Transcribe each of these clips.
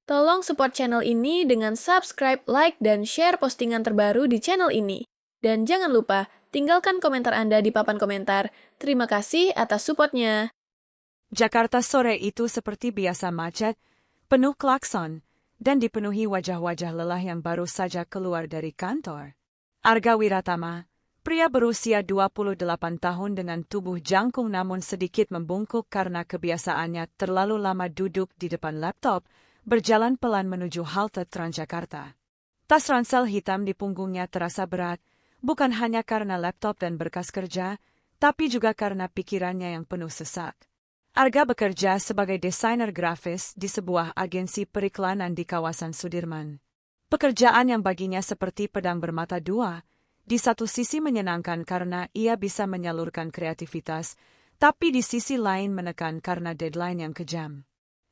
Tolong support channel ini dengan subscribe, like, dan share postingan terbaru di channel ini. Dan jangan lupa, tinggalkan komentar Anda di papan komentar. Terima kasih atas supportnya. Jakarta sore itu seperti biasa macet, penuh klakson, dan dipenuhi wajah-wajah lelah yang baru saja keluar dari kantor. Arga Wiratama, pria berusia 28 tahun dengan tubuh jangkung namun sedikit membungkuk karena kebiasaannya terlalu lama duduk di depan laptop, berjalan pelan menuju halte Transjakarta. Tas ransel hitam di punggungnya terasa berat, bukan hanya karena laptop dan berkas kerja, tapi juga karena pikirannya yang penuh sesak. Arga bekerja sebagai desainer grafis di sebuah agensi periklanan di kawasan Sudirman. Pekerjaan yang baginya seperti pedang bermata dua, di satu sisi menyenangkan karena ia bisa menyalurkan kreativitas, tapi di sisi lain menekan karena deadline yang kejam.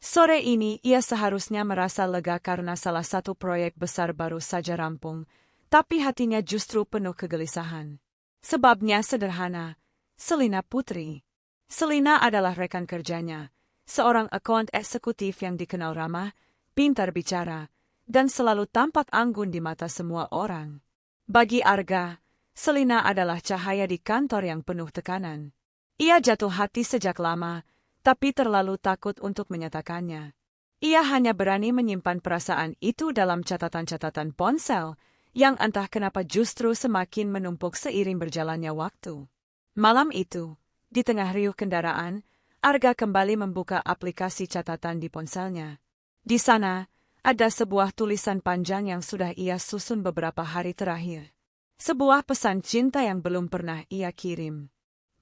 Sore ini ia seharusnya merasa lega karena salah satu proyek besar baru saja rampung, tapi hatinya justru penuh kegelisahan. Sebabnya sederhana, Selina Putri. Selina adalah rekan kerjanya, seorang account eksekutif yang dikenal ramah, pintar bicara, dan selalu tampak anggun di mata semua orang. Bagi Arga, Selina adalah cahaya di kantor yang penuh tekanan. Ia jatuh hati sejak lama, tapi terlalu takut untuk menyatakannya. Ia hanya berani menyimpan perasaan itu dalam catatan-catatan ponsel, yang entah kenapa justru semakin menumpuk seiring berjalannya waktu. Malam itu, di tengah riuh kendaraan, Arga kembali membuka aplikasi catatan di ponselnya. Di sana, ada sebuah tulisan panjang yang sudah ia susun beberapa hari terakhir. Sebuah pesan cinta yang belum pernah ia kirim.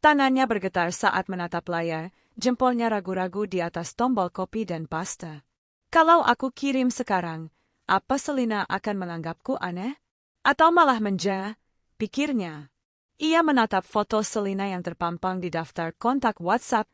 Tangannya bergetar saat menatap layar, jempolnya ragu-ragu di atas tombol copy dan paste. Kalau aku kirim sekarang, apa Selina akan menganggapku aneh? Atau malah pikirnya. Ia menatap foto Selina yang terpampang di daftar kontak WhatsApp,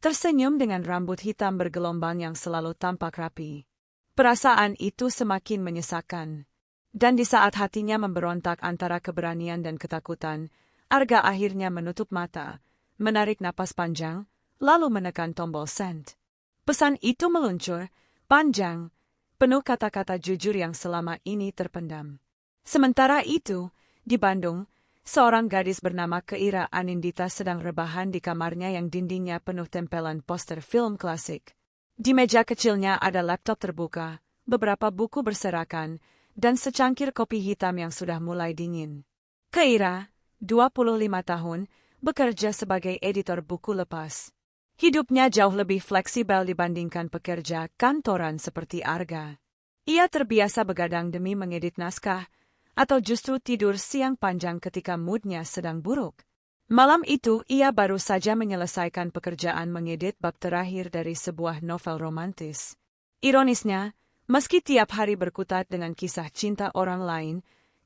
tersenyum dengan rambut hitam bergelombang yang selalu tampak rapi. Perasaan itu semakin menyesakkan. Dan di saat hatinya memberontak antara keberanian dan ketakutan, Arga akhirnya menutup mata, menarik napas panjang, lalu menekan tombol send. Pesan itu meluncur, panjang, penuh kata-kata jujur yang selama ini terpendam. Sementara itu, di Bandung, seorang gadis bernama Keira Anindita sedang rebahan di kamarnya yang dindingnya penuh tempelan poster film klasik. Di meja kecilnya ada laptop terbuka, beberapa buku berserakan, dan secangkir kopi hitam yang sudah mulai dingin. Keira, 25 tahun, bekerja sebagai editor buku lepas. Hidupnya jauh lebih fleksibel dibandingkan pekerja kantoran seperti Arga. Ia terbiasa begadang demi mengedit naskah, atau justru tidur siang panjang ketika moodnya sedang buruk. Malam itu ia baru saja menyelesaikan pekerjaan mengedit bab terakhir dari sebuah novel romantis. Ironisnya, meski tiap hari berkutat dengan kisah cinta orang lain,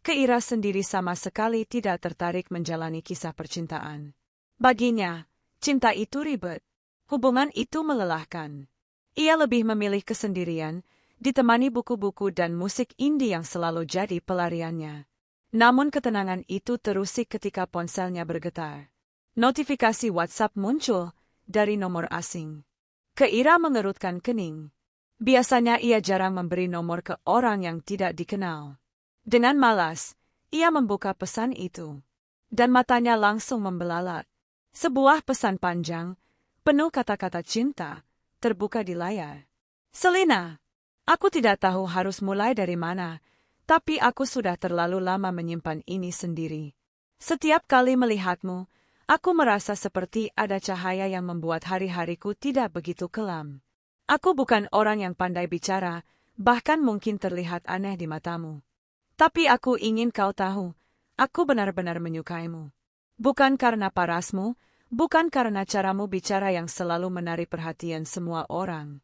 Keira sendiri sama sekali tidak tertarik menjalani kisah percintaan. Baginya, cinta itu ribet. Hubungan itu melelahkan. Ia lebih memilih kesendirian, ditemani buku-buku dan musik indie yang selalu jadi pelariannya. Namun ketenangan itu terusik ketika ponselnya bergetar. Notifikasi WhatsApp muncul dari nomor asing. Keira mengerutkan kening. Biasanya ia jarang memberi nomor ke orang yang tidak dikenal. Dengan malas, ia membuka pesan itu. Dan matanya langsung membelalak. Sebuah pesan panjang, penuh kata-kata cinta, terbuka di layar. Selina, aku tidak tahu harus mulai dari mana, tapi aku sudah terlalu lama menyimpan ini sendiri. Setiap kali melihatmu, aku merasa seperti ada cahaya yang membuat hari-hariku tidak begitu kelam. Aku bukan orang yang pandai bicara, bahkan mungkin terlihat aneh di matamu. Tapi aku ingin kau tahu, aku benar-benar menyukaimu. Bukan karena parasmu, bukan karena caramu bicara yang selalu menarik perhatian semua orang.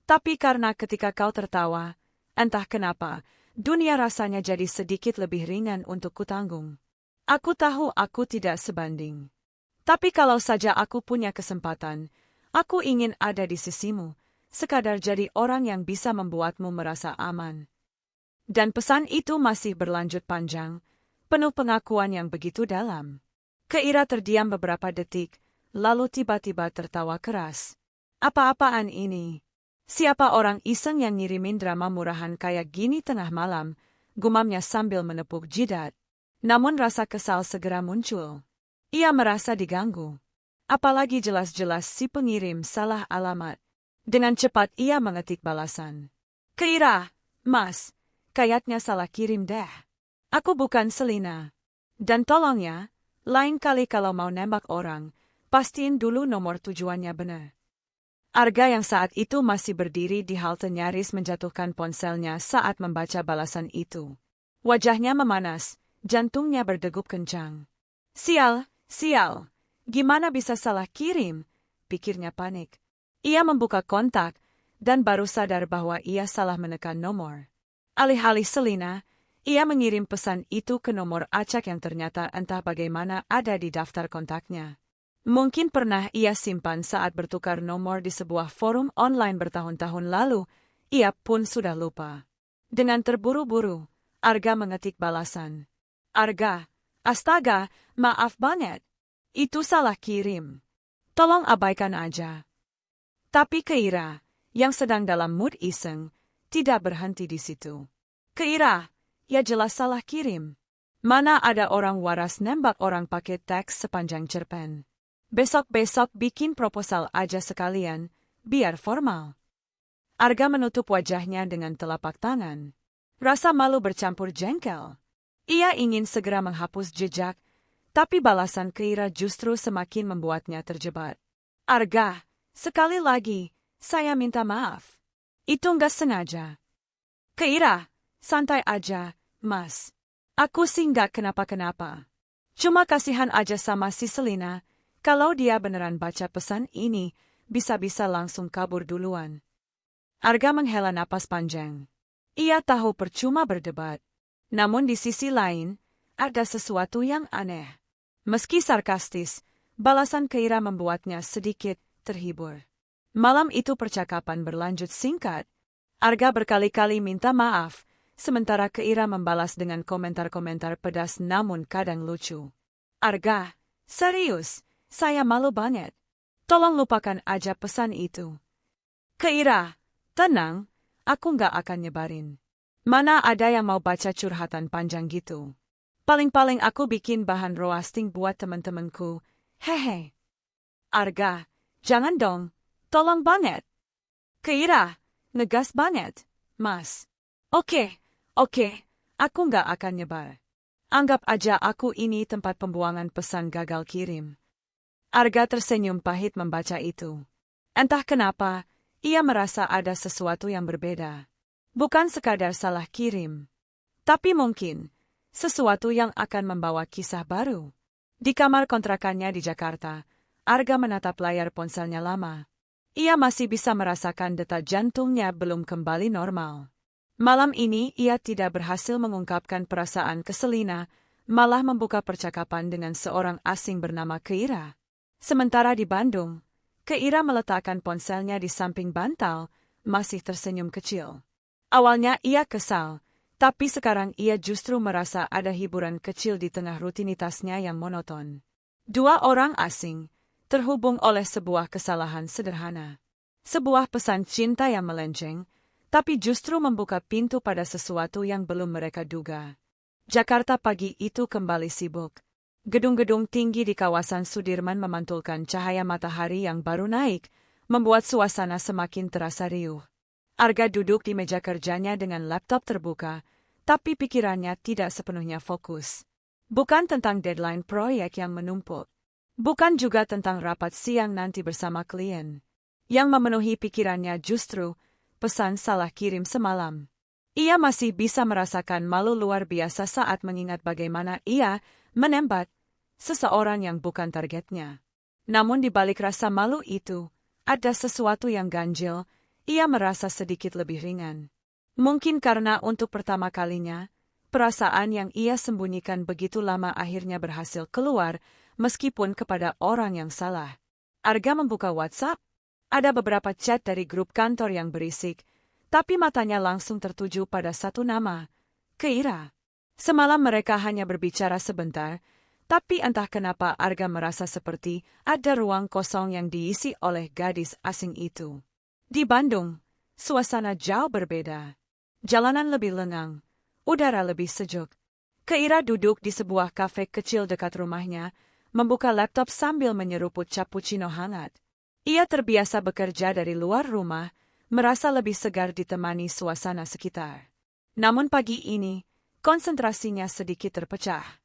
Tapi karena ketika kau tertawa, entah kenapa, dunia rasanya jadi sedikit lebih ringan untuk kutanggung. Aku tahu aku tidak sebanding. Tapi kalau saja aku punya kesempatan, aku ingin ada di sisimu, sekadar jadi orang yang bisa membuatmu merasa aman. Dan pesan itu masih berlanjut panjang, penuh pengakuan yang begitu dalam. Keira terdiam beberapa detik, lalu tiba-tiba tertawa keras. Apa-apaan ini? Siapa orang iseng yang ngirimin drama murahan kayak gini tengah malam, gumamnya sambil menepuk jidat. Namun rasa kesal segera muncul. Ia merasa diganggu. Apalagi jelas-jelas si pengirim salah alamat. Dengan cepat ia mengetik balasan. Keira, Mas, kayaknya salah kirim deh. Aku bukan Selina. Dan tolong ya, lain kali kalau mau nembak orang, pastiin dulu nomor tujuannya benar. Arga yang saat itu masih berdiri di halte nyaris menjatuhkan ponselnya saat membaca balasan itu. Wajahnya memanas, jantungnya berdegup kencang. Sial, sial, gimana bisa salah kirim? Pikirnya panik. Ia membuka kontak, dan baru sadar bahwa ia salah menekan nomor. Alih-alih Selina, ia mengirim pesan itu ke nomor acak yang ternyata entah bagaimana ada di daftar kontaknya. Mungkin pernah ia simpan saat bertukar nomor di sebuah forum online bertahun-tahun lalu, ia pun sudah lupa. Dengan terburu-buru, Arga mengetik balasan. Arga, astaga, maaf banget. Itu salah kirim. Tolong abaikan aja. Tapi Keira, yang sedang dalam mood iseng, tidak berhenti di situ. Keira, ya jelas salah kirim. Mana ada orang waras nembak orang pakai teks sepanjang cerpen. Besok-besok bikin proposal aja sekalian, biar formal. Arga menutup wajahnya dengan telapak tangan. Rasa malu bercampur jengkel. Ia ingin segera menghapus jejak, tapi balasan Keira justru semakin membuatnya terjebak. Arga, sekali lagi, saya minta maaf. Itu nggak sengaja. Keira, santai aja, Mas. Aku sih nggak kenapa-kenapa. Cuma kasihan aja sama si Selina, kalau dia beneran baca pesan ini, bisa-bisa langsung kabur duluan. Arga menghela napas panjang. Ia tahu percuma berdebat. Namun di sisi lain, ada sesuatu yang aneh. Meski sarkastis, balasan Keira membuatnya sedikit terhibur. Malam itu percakapan berlanjut singkat. Arga berkali-kali minta maaf, sementara Keira membalas dengan komentar-komentar pedas namun kadang lucu. Arga, serius, saya malu banget. Tolong lupakan aja pesan itu. Keira, tenang, aku nggak akan nyebarin. Mana ada yang mau baca curhatan panjang gitu. Paling-paling aku bikin bahan roasting buat temen-temenku. Hehe. Arga, jangan dong. Tolong banget. Keira, ngegas banget, Mas. Oke, aku nggak akan nyebar. Anggap aja aku ini tempat pembuangan pesan gagal kirim. Arga tersenyum pahit membaca itu. Entah kenapa, ia merasa ada sesuatu yang berbeda. Bukan sekadar salah kirim. Tapi mungkin, sesuatu yang akan membawa kisah baru. Di kamar kontrakannya di Jakarta, Arga menatap layar ponselnya lama. Ia masih bisa merasakan detak jantungnya belum kembali normal. Malam ini ia tidak berhasil mengungkapkan perasaan ke Selina, malah membuka percakapan dengan seorang asing bernama Keira. Sementara di Bandung, Keira meletakkan ponselnya di samping bantal, masih tersenyum kecil. Awalnya ia kesal, tapi sekarang ia justru merasa ada hiburan kecil di tengah rutinitasnya yang monoton. Dua orang asing, terhubung oleh sebuah kesalahan sederhana. Sebuah pesan cinta yang melenceng, tapi justru membuka pintu pada sesuatu yang belum mereka duga. Jakarta pagi itu kembali sibuk. Gedung-gedung tinggi di kawasan Sudirman memantulkan cahaya matahari yang baru naik, membuat suasana semakin terasa riuh. Arga duduk di meja kerjanya dengan laptop terbuka, tapi pikirannya tidak sepenuhnya fokus. Bukan tentang deadline proyek yang menumpuk. Bukan juga tentang rapat siang nanti bersama klien. Yang memenuhi pikirannya justru pesan salah kirim semalam. Ia masih bisa merasakan malu luar biasa saat mengingat bagaimana ia menembak seseorang yang bukan targetnya. Namun di balik rasa malu itu, ada sesuatu yang ganjil. Ia merasa sedikit lebih ringan. Mungkin karena untuk pertama kalinya, perasaan yang ia sembunyikan begitu lama akhirnya berhasil keluar, meskipun kepada orang yang salah. Arga membuka WhatsApp. Ada beberapa chat dari grup kantor yang berisik, tapi matanya langsung tertuju pada satu nama, Keira. Semalam mereka hanya berbicara sebentar, tapi entah kenapa Arga merasa seperti ada ruang kosong yang diisi oleh gadis asing itu. Di Bandung, suasana jauh berbeda. Jalanan lebih lengang, udara lebih sejuk. Keira duduk di sebuah kafe kecil dekat rumahnya, membuka laptop sambil menyeruput cappuccino hangat. Ia terbiasa bekerja dari luar rumah, merasa lebih segar ditemani suasana sekitar. Namun pagi ini, konsentrasinya sedikit terpecah.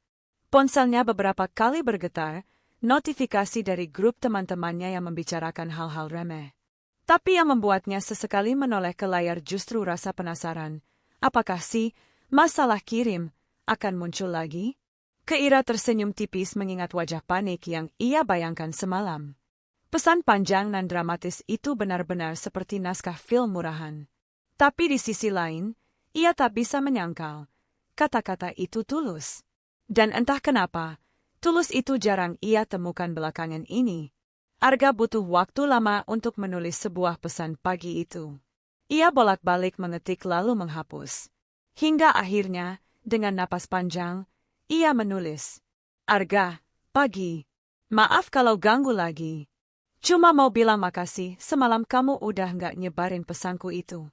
Ponselnya beberapa kali bergetar, notifikasi dari grup teman-temannya yang membicarakan hal-hal remeh. Tapi yang membuatnya sesekali menoleh ke layar justru rasa penasaran. Apakah sih masalah kirim akan muncul lagi? Keira tersenyum tipis mengingat wajah panik yang ia bayangkan semalam. Pesan panjang dan dramatis itu benar-benar seperti naskah film murahan. Tapi di sisi lain, ia tak bisa menyangkal. Kata-kata itu tulus. Dan entah kenapa, tulus itu jarang ia temukan belakangan ini. Arga butuh waktu lama untuk menulis sebuah pesan pagi itu. Ia bolak-balik mengetik lalu menghapus. Hingga akhirnya, dengan napas panjang, ia menulis. Arga, pagi. Maaf kalau ganggu lagi. Cuma mau bilang makasih, semalam kamu udah nggak nyebarin pesanku itu.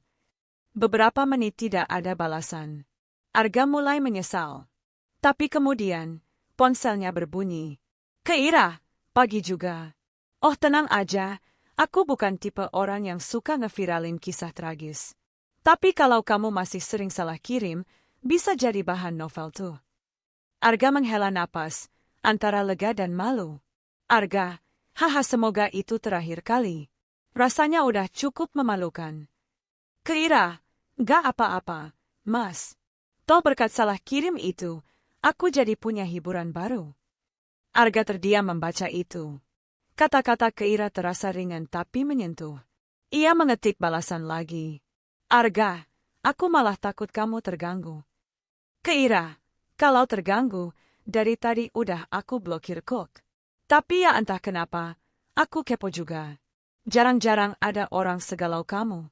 Beberapa menit tidak ada balasan. Arga mulai menyesal. Tapi kemudian, ponselnya berbunyi. Keira, pagi juga. Oh tenang aja, aku bukan tipe orang yang suka ngeviralin kisah tragis. Tapi kalau kamu masih sering salah kirim, bisa jadi bahan novel tuh. Arga menghela napas, antara lega dan malu. Arga, haha semoga itu terakhir kali. Rasanya udah cukup memalukan. Keira, gak apa-apa, Mas. Toh berkat salah kirim itu, aku jadi punya hiburan baru. Arga terdiam membaca itu. Kata-kata Keira terasa ringan tapi menyentuh. Ia mengetik balasan lagi. Arga, aku malah takut kamu terganggu. Keira, kalau terganggu, dari tadi udah aku blokir kok. Tapi ya entah kenapa, aku kepo juga. Jarang-jarang ada orang segalau kamu.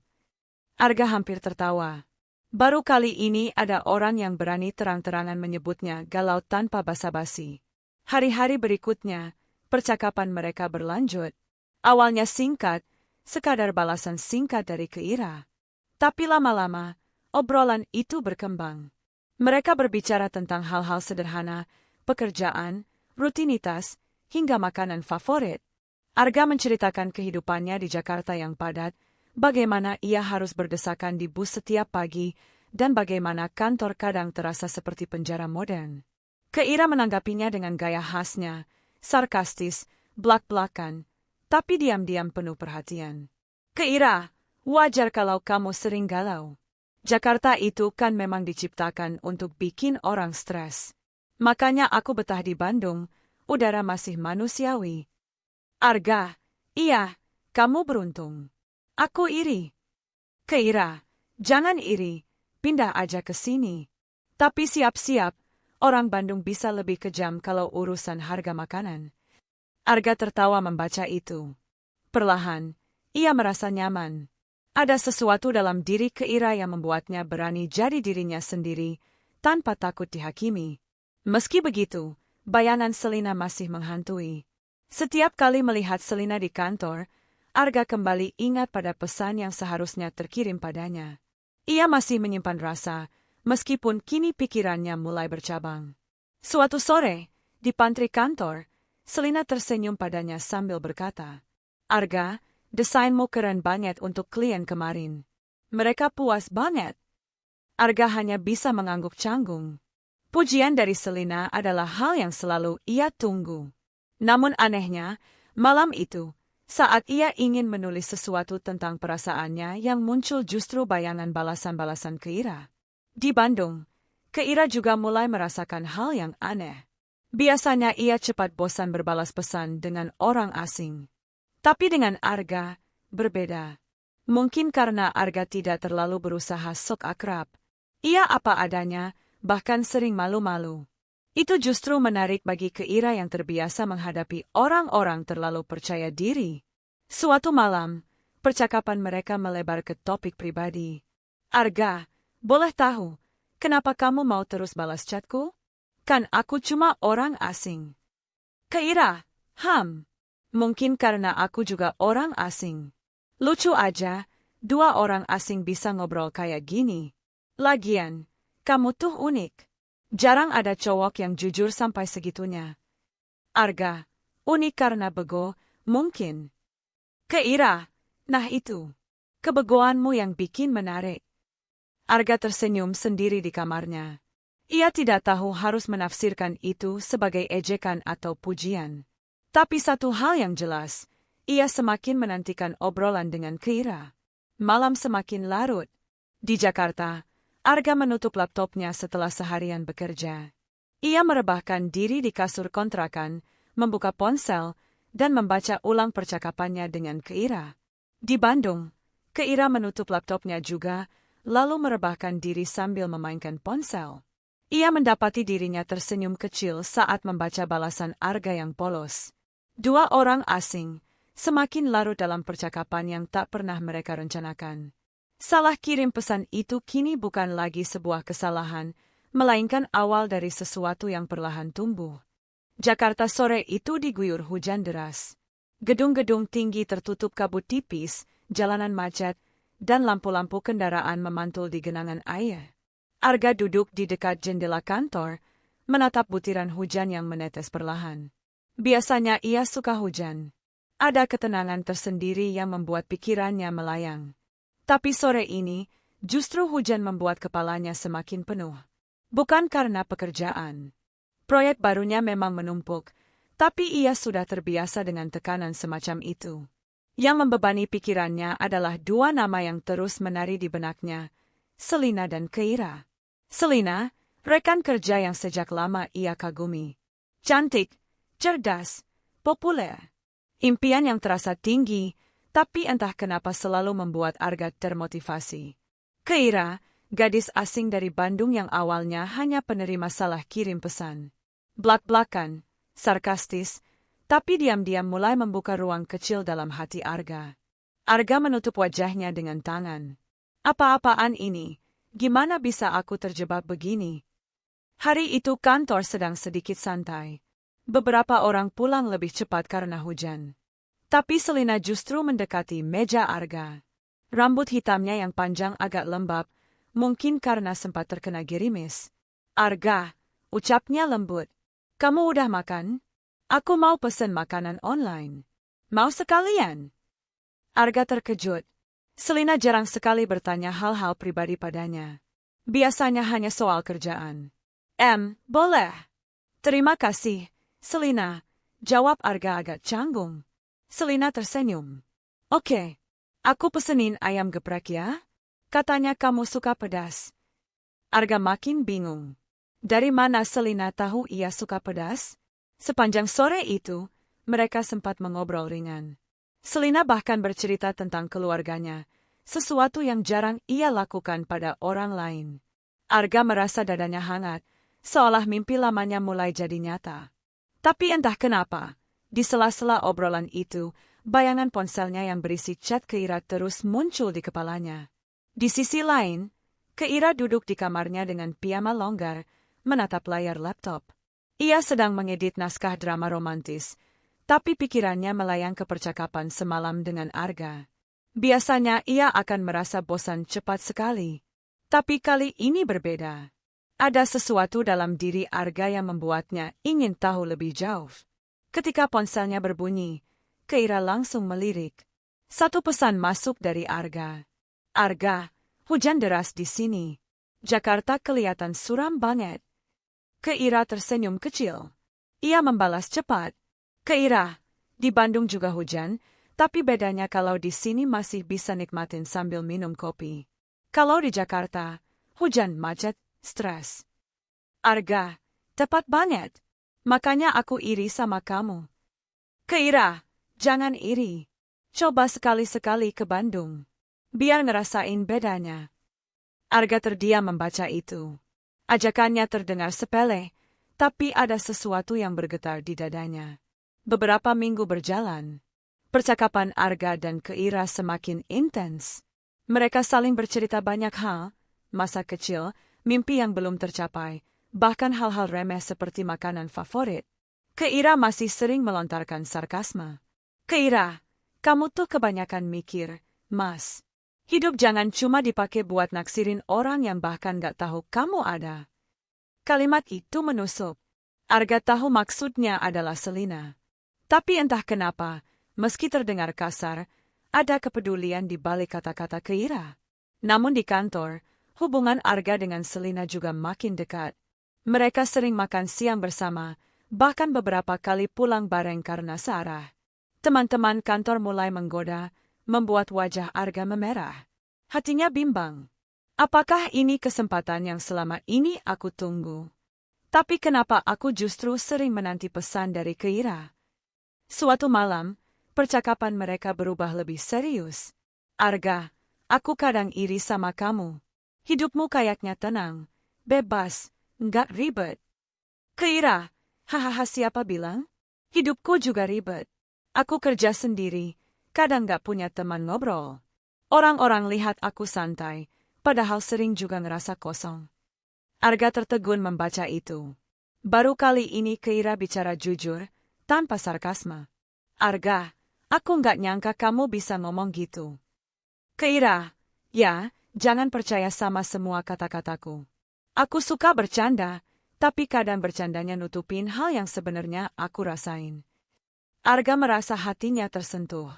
Arga hampir tertawa. Baru kali ini ada orang yang berani terang-terangan menyebutnya galau tanpa basa-basi. Hari-hari berikutnya, percakapan mereka berlanjut. Awalnya singkat, sekadar balasan singkat dari Keira. Tapi lama-lama, obrolan itu berkembang. Mereka berbicara tentang hal-hal sederhana, pekerjaan, rutinitas, hingga makanan favorit. Arga menceritakan kehidupannya di Jakarta yang padat, bagaimana ia harus berdesakan di bus setiap pagi, dan bagaimana kantor kadang terasa seperti penjara modern. Keira menanggapinya dengan gaya khasnya, sarkastis, blak-blakan, tapi diam-diam penuh perhatian. Keira, wajar kalau kamu sering galau. Jakarta itu kan memang diciptakan untuk bikin orang stres. Makanya aku betah di Bandung, udara masih manusiawi. Arga, iya, kamu beruntung. Aku iri. Keira, jangan iri, pindah aja ke sini. Tapi siap-siap, orang Bandung bisa lebih kejam kalau urusan harga makanan. Arga tertawa membaca itu. Perlahan, ia merasa nyaman. Ada sesuatu dalam diri Keira yang membuatnya berani jadi dirinya sendiri, tanpa takut dihakimi. Meski begitu, bayangan Selina masih menghantui. Setiap kali melihat Selina di kantor, Arga kembali ingat pada pesan yang seharusnya terkirim padanya. Ia masih menyimpan rasa, meskipun kini pikirannya mulai bercabang. Suatu sore, di pantry kantor, Selina tersenyum padanya sambil berkata, Arga, desainmu keren banget untuk klien kemarin. Mereka puas banget. Arga hanya bisa mengangguk canggung. Pujian dari Selina adalah hal yang selalu ia tunggu. Namun anehnya, malam itu, saat ia ingin menulis sesuatu tentang perasaannya yang muncul justru bayangan balasan-balasan Keira. Di Bandung, Keira juga mulai merasakan hal yang aneh. Biasanya ia cepat bosan berbalas pesan dengan orang asing. Tapi dengan Arga, berbeda. Mungkin karena Arga tidak terlalu berusaha sok akrab. Ia apa adanya, bahkan sering malu-malu. Itu justru menarik bagi Keira yang terbiasa menghadapi orang-orang terlalu percaya diri. Suatu malam, percakapan mereka melebar ke topik pribadi. Arga, boleh tahu, kenapa kamu mau terus balas chatku? Kan aku cuma orang asing. Keira, mungkin karena aku juga orang asing. Lucu aja, Dua orang asing bisa ngobrol kayak gini. Lagian, kamu tuh unik. Jarang ada cowok yang jujur sampai segitunya. Arga, unik karena bego, mungkin. Keira, nah itu. Kebegoanmu yang bikin menarik. Arga tersenyum sendiri di kamarnya. Ia tidak tahu harus menafsirkan itu sebagai ejekan atau pujian. Tapi satu hal yang jelas, ia semakin menantikan obrolan dengan Keira. Malam semakin larut. Di Jakarta, Arga menutup laptopnya setelah seharian bekerja. Ia merebahkan diri di kasur kontrakan, membuka ponsel, dan membaca ulang percakapannya dengan Keira. Di Bandung, Keira menutup laptopnya juga, lalu merebahkan diri sambil memainkan ponsel. Ia mendapati dirinya tersenyum kecil saat membaca balasan Arga yang polos. Dua orang asing, semakin larut dalam percakapan yang tak pernah mereka rencanakan. Salah kirim pesan itu kini bukan lagi sebuah kesalahan, melainkan awal dari sesuatu yang perlahan tumbuh. Jakarta sore itu diguyur hujan deras. Gedung-gedung tinggi tertutup kabut tipis, jalanan macet, dan lampu-lampu kendaraan memantul di genangan air. Arga duduk di dekat jendela kantor, menatap butiran hujan yang menetes perlahan. Biasanya ia suka hujan. Ada ketenangan tersendiri yang membuat pikirannya melayang. Tapi sore ini, justru hujan membuat kepalanya semakin penuh. Bukan karena pekerjaan. Proyek barunya memang menumpuk, tapi ia sudah terbiasa dengan tekanan semacam itu. Yang membebani pikirannya adalah dua nama yang terus menari di benaknya, Selina dan Keira. Selina, rekan kerja yang sejak lama ia kagumi. Cantik, cerdas, populer. Impian yang terasa tinggi, tapi entah kenapa selalu membuat Arga termotivasi. Keira, gadis asing dari Bandung yang awalnya hanya penerima salah kirim pesan. Blak-blakan, sarkastis, tapi diam-diam mulai membuka ruang kecil dalam hati Arga. Arga menutup wajahnya dengan tangan. Apa-apaan ini? Gimana bisa aku terjebak begini? Hari itu kantor sedang sedikit santai. Beberapa orang pulang lebih cepat karena hujan. Tapi Selina justru mendekati meja Arga. Rambut hitamnya yang panjang agak lembab, mungkin karena sempat terkena gerimis. Arga, ucapnya lembut. Kamu udah makan? Aku mau pesen makanan online. Mau sekalian? Arga terkejut. Selina jarang sekali bertanya hal-hal pribadi padanya. Biasanya hanya soal kerjaan. Boleh. Terima kasih, Selina, jawab Arga agak canggung. Selina tersenyum. Oke, aku pesenin ayam geprek ya? Katanya kamu suka pedas. Arga makin bingung. Dari mana Selina tahu ia suka pedas? Sepanjang sore itu, mereka sempat mengobrol ringan. Selina bahkan bercerita tentang keluarganya, sesuatu yang jarang ia lakukan pada orang lain. Arga merasa dadanya hangat, seolah mimpi lamanya mulai jadi nyata. Tapi entah kenapa, di sela-sela obrolan itu, bayangan ponselnya yang berisi chat Keira terus muncul di kepalanya. Di sisi lain, Keira duduk di kamarnya dengan piyama longgar, menatap layar laptop. Ia sedang mengedit naskah drama romantis, tapi pikirannya melayang ke percakapan semalam dengan Arga. Biasanya ia akan merasa bosan cepat sekali. Tapi kali ini berbeda. Ada sesuatu dalam diri Arga yang membuatnya ingin tahu lebih jauh. Ketika ponselnya berbunyi, Keira langsung melirik. Satu pesan masuk dari Arga. Arga, hujan deras di sini. Jakarta kelihatan suram banget. Keira tersenyum kecil. Ia membalas cepat. Keira, di Bandung juga hujan, tapi bedanya kalau di sini masih bisa nikmatin sambil minum kopi. Kalau di Jakarta, hujan macet, stres. Arga, tepat banget. Makanya aku iri sama kamu. Keira, jangan iri. Coba sekali-sekali ke Bandung. Biar ngerasain bedanya. Arga terdiam membaca itu. Ajakannya terdengar sepele, tapi ada sesuatu yang bergetar di dadanya. Beberapa minggu berjalan. Percakapan Arga dan Keira semakin intens. Mereka saling bercerita banyak hal, masa kecil, mimpi yang belum tercapai, bahkan hal-hal remeh seperti makanan favorit. Keira masih sering melontarkan sarkasme. Keira, kamu tuh kebanyakan mikir, Mas. Hidup jangan cuma dipakai buat naksirin orang yang bahkan gak tahu kamu ada. Kalimat itu menusuk. Arga tahu maksudnya adalah Selina. Tapi entah kenapa, meski terdengar kasar, ada kepedulian di balik kata-kata Keira. Namun di kantor, hubungan Arga dengan Selina juga makin dekat. Mereka sering makan siang bersama, bahkan beberapa kali pulang bareng karena searah. Teman-teman kantor mulai menggoda, membuat wajah Arga memerah. Hatinya bimbang. Apakah ini kesempatan yang selama ini aku tunggu? Tapi kenapa aku justru sering menanti pesan dari Keira? Suatu malam, percakapan mereka berubah lebih serius. Arga, aku kadang iri sama kamu. Hidupmu kayaknya tenang, bebas, nggak ribet. Keira, hahaha siapa bilang? Hidupku juga ribet. Aku kerja sendiri, kadang nggak punya teman ngobrol. Orang-orang lihat aku santai, padahal sering juga ngerasa kosong. Arga tertegun membaca itu. Baru kali ini Keira bicara jujur, tanpa sarkasme. Arga, aku nggak nyangka kamu bisa ngomong gitu. Keira, ya, jangan percaya sama semua kata-kataku. Aku suka bercanda, tapi kadang bercandanya nutupin hal yang sebenarnya aku rasain. Arga merasa hatinya tersentuh.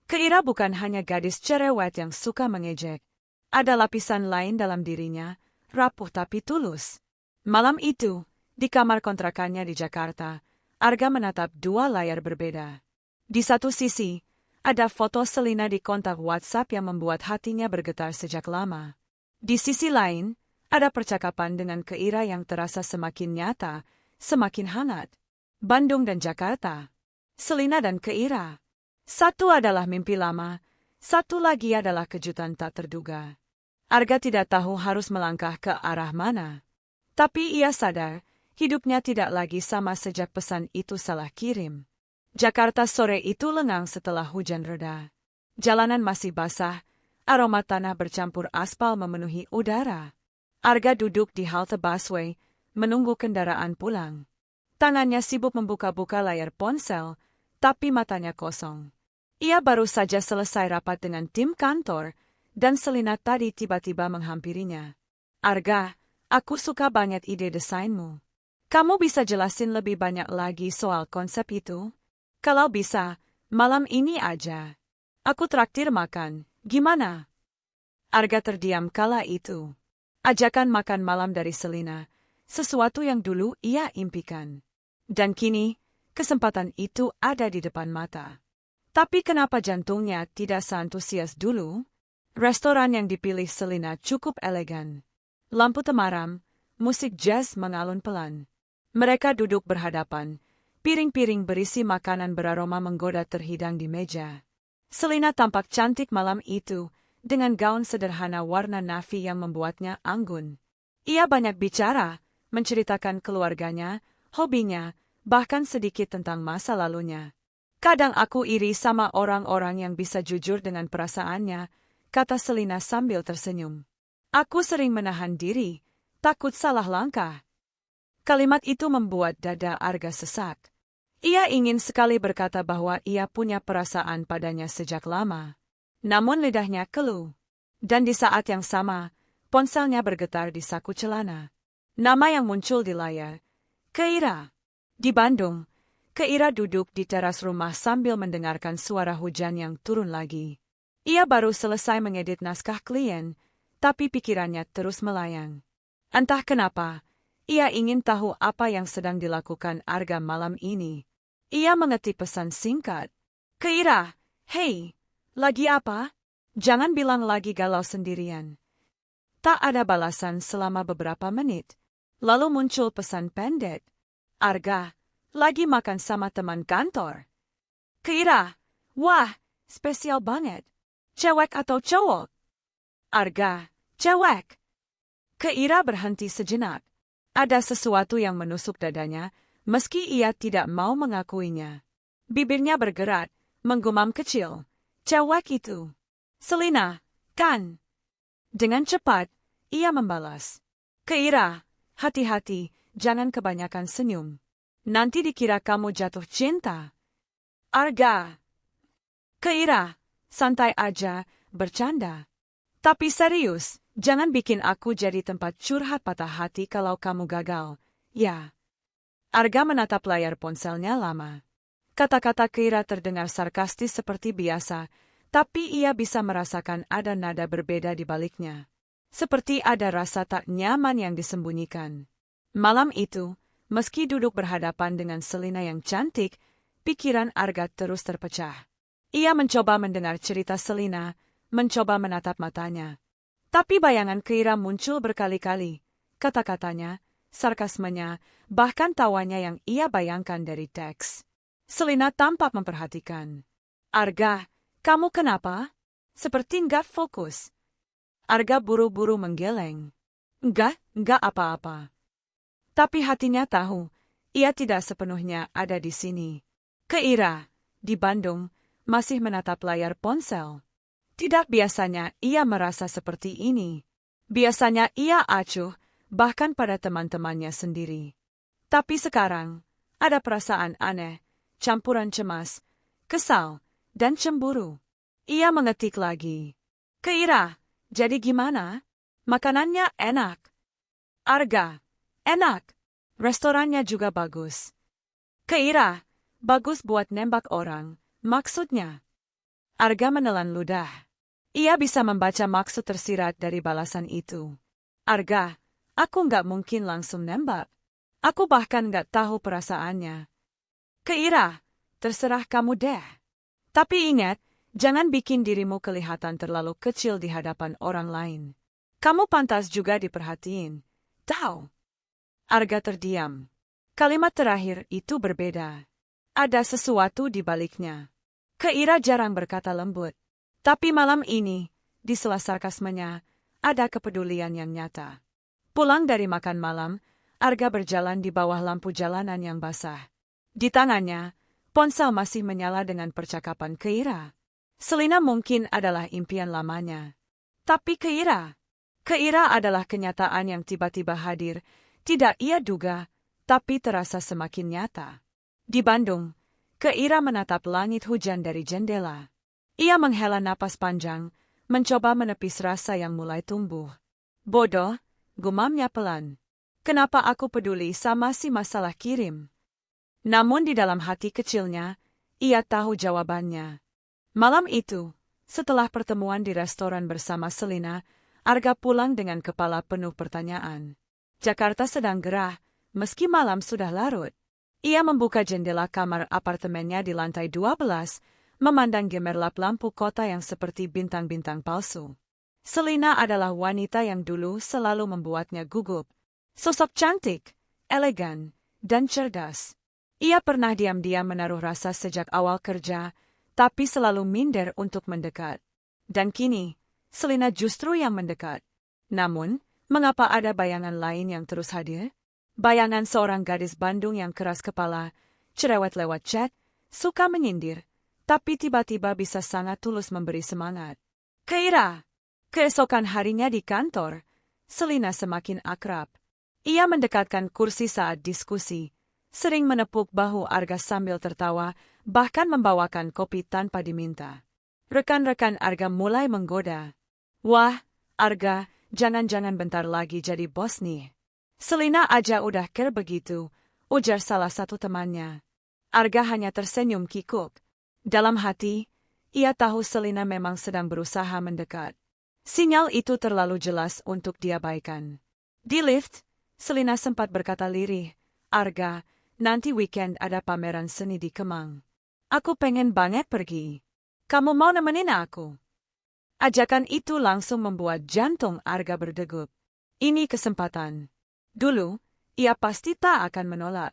Keira bukan hanya gadis cerewet yang suka mengejek. Ada lapisan lain dalam dirinya, rapuh tapi tulus. Malam itu, di kamar kontrakannya di Jakarta, Arga menatap dua layar berbeda. Di satu sisi, ada foto Selina di kontak WhatsApp yang membuat hatinya bergetar sejak lama. Di sisi lain, ada percakapan dengan Keira yang terasa semakin nyata, semakin hangat. Bandung dan Jakarta. Selina dan Keira. Satu adalah mimpi lama, satu lagi adalah kejutan tak terduga. Arga tidak tahu harus melangkah ke arah mana. Tapi ia sadar, hidupnya tidak lagi sama sejak pesan itu salah kirim. Jakarta sore itu lengang setelah hujan reda. Jalanan masih basah, aroma tanah bercampur aspal memenuhi udara. Arga duduk di halte busway, menunggu kendaraan pulang. Tangannya sibuk membuka-buka layar ponsel, tapi matanya kosong. Ia baru saja selesai rapat dengan tim kantor, dan Selina tadi tiba-tiba menghampirinya. Arga, aku suka banget ide desainmu. Kamu bisa jelasin lebih banyak lagi soal konsep itu? Kalau bisa, malam ini aja. Aku traktir makan, gimana? Arga terdiam kala itu. Ajakan makan malam dari Selina, sesuatu yang dulu ia impikan. Dan kini, kesempatan itu ada di depan mata. Tapi kenapa jantungnya tidak seantusias dulu? Restoran yang dipilih Selina cukup elegan. Lampu temaram, musik jazz mengalun pelan. Mereka duduk berhadapan, piring-piring berisi makanan beraroma menggoda terhidang di meja. Selina tampak cantik malam itu, dengan gaun sederhana warna navy yang membuatnya anggun. Ia banyak bicara, menceritakan keluarganya, hobinya, bahkan sedikit tentang masa lalunya. Kadang aku iri sama orang-orang yang bisa jujur dengan perasaannya, kata Selina sambil tersenyum. Aku sering menahan diri, takut salah langkah. Kalimat itu membuat dada Arga sesak. Ia ingin sekali berkata bahwa ia punya perasaan padanya sejak lama. Namun lidahnya keluh. Dan di saat yang sama, ponselnya bergetar di saku celana. Nama yang muncul di layar. Keira. Di Bandung, Keira duduk di teras rumah sambil mendengarkan suara hujan yang turun lagi. Ia baru selesai mengedit naskah klien, tapi pikirannya terus melayang. Entah kenapa, ia ingin tahu apa yang sedang dilakukan Arga malam ini. Ia mengetik pesan singkat. Keira, hei, lagi apa? Jangan bilang lagi galau sendirian. Tak ada balasan selama beberapa menit. Lalu muncul pesan pendek. Arga, lagi makan sama teman kantor. Keira, wah, spesial banget. Cewek atau cowok? Arga, cewek. Keira berhenti sejenak. Ada sesuatu yang menusuk dadanya, meski ia tidak mau mengakuinya. Bibirnya bergerak, menggumam kecil. Cewek itu. Selina, kan? Dengan cepat, ia membalas. Keira, hati-hati, jangan kebanyakan senyum. Nanti dikira kamu jatuh cinta. Arga. Keira, santai aja, bercanda. Tapi serius, jangan bikin aku jadi tempat curhat patah hati kalau kamu gagal, ya. Arga menatap layar ponselnya lama. Kata-kata Keira terdengar sarkastis seperti biasa, tapi ia bisa merasakan ada nada berbeda di baliknya. Seperti ada rasa tak nyaman yang disembunyikan. Malam itu, meski duduk berhadapan dengan Selina yang cantik, pikiran Arga terus terpecah. Ia mencoba mendengar cerita Selina, mencoba menatap matanya. Tapi bayangan Keira muncul berkali-kali. Kata-katanya, sarkasmenya, bahkan tawanya yang ia bayangkan dari teks. Selina tampak memperhatikan. Arga, kamu kenapa? Seperti nggak fokus. Arga buru-buru menggeleng. Nggak apa-apa. Tapi hatinya tahu, ia tidak sepenuhnya ada di sini. Keira, di Bandung, masih menatap layar ponsel. Tidak biasanya ia merasa seperti ini. Biasanya ia acuh, bahkan pada teman-temannya sendiri. Tapi sekarang, ada perasaan aneh, campuran cemas, kesal, dan cemburu. Ia mengetik lagi. Keira, jadi gimana? Makanannya enak. Arga, enak. Restorannya juga bagus. Keira, bagus buat nembak orang, maksudnya. Arga menelan ludah. Ia bisa membaca maksud tersirat dari balasan itu. Arga, aku nggak mungkin langsung nembak. Aku bahkan nggak tahu perasaannya. Keira, terserah kamu deh. Tapi ingat, jangan bikin dirimu kelihatan terlalu kecil di hadapan orang lain. Kamu pantas juga diperhatiin. Tahu? Arga terdiam. Kalimat terakhir itu berbeda. Ada sesuatu di baliknya. Keira jarang berkata lembut. Tapi malam ini, di sela sarkasmenya, ada kepedulian yang nyata. Pulang dari makan malam, Arga berjalan di bawah lampu jalanan yang basah. Di tangannya, ponsel masih menyala dengan percakapan Keira. Selina mungkin adalah impian lamanya. Tapi Keira adalah kenyataan yang tiba-tiba hadir, tidak ia duga, tapi terasa semakin nyata. Di Bandung, Keira menatap langit hujan dari jendela. Ia menghela napas panjang, mencoba menepis rasa yang mulai tumbuh. Bodoh, gumamnya pelan. Kenapa aku peduli sama si masalah kirim? Namun di dalam hati kecilnya, ia tahu jawabannya. Malam itu, setelah pertemuan di restoran bersama Selina, Arga pulang dengan kepala penuh pertanyaan. Jakarta sedang gerah, meski malam sudah larut. Ia membuka jendela kamar apartemennya di lantai 12, memandang gemerlap lampu kota yang seperti bintang-bintang palsu. Selina adalah wanita yang dulu selalu membuatnya gugup. Sosok cantik, elegan, dan cerdas. Ia pernah diam-diam menaruh rasa sejak awal kerja, tapi selalu minder untuk mendekat. Dan kini, Selina justru yang mendekat. Namun, mengapa ada bayangan lain yang terus hadir? Bayangan seorang gadis Bandung yang keras kepala, cerewet lewat chat, suka menyindir, tapi tiba-tiba bisa sangat tulus memberi semangat. Keira! Keesokan harinya di kantor, Selina semakin akrab. Ia mendekatkan kursi saat diskusi, sering menepuk bahu Arga sambil tertawa, bahkan membawakan kopi tanpa diminta. Rekan-rekan Arga mulai menggoda. Wah, Arga, jangan-jangan bentar lagi jadi bos nih. Selina aja udah care begitu, ujar salah satu temannya. Arga hanya tersenyum kikuk. Dalam hati, ia tahu Selina memang sedang berusaha mendekat. Sinyal itu terlalu jelas untuk diabaikan. Di lift, Selina sempat berkata lirih, Arga, nanti weekend ada pameran seni di Kemang. Aku pengen banget pergi. Kamu mau nemenin aku? Ajakan itu langsung membuat jantung Arga berdegup. Ini kesempatan. Dulu, ia pasti tak akan menolak.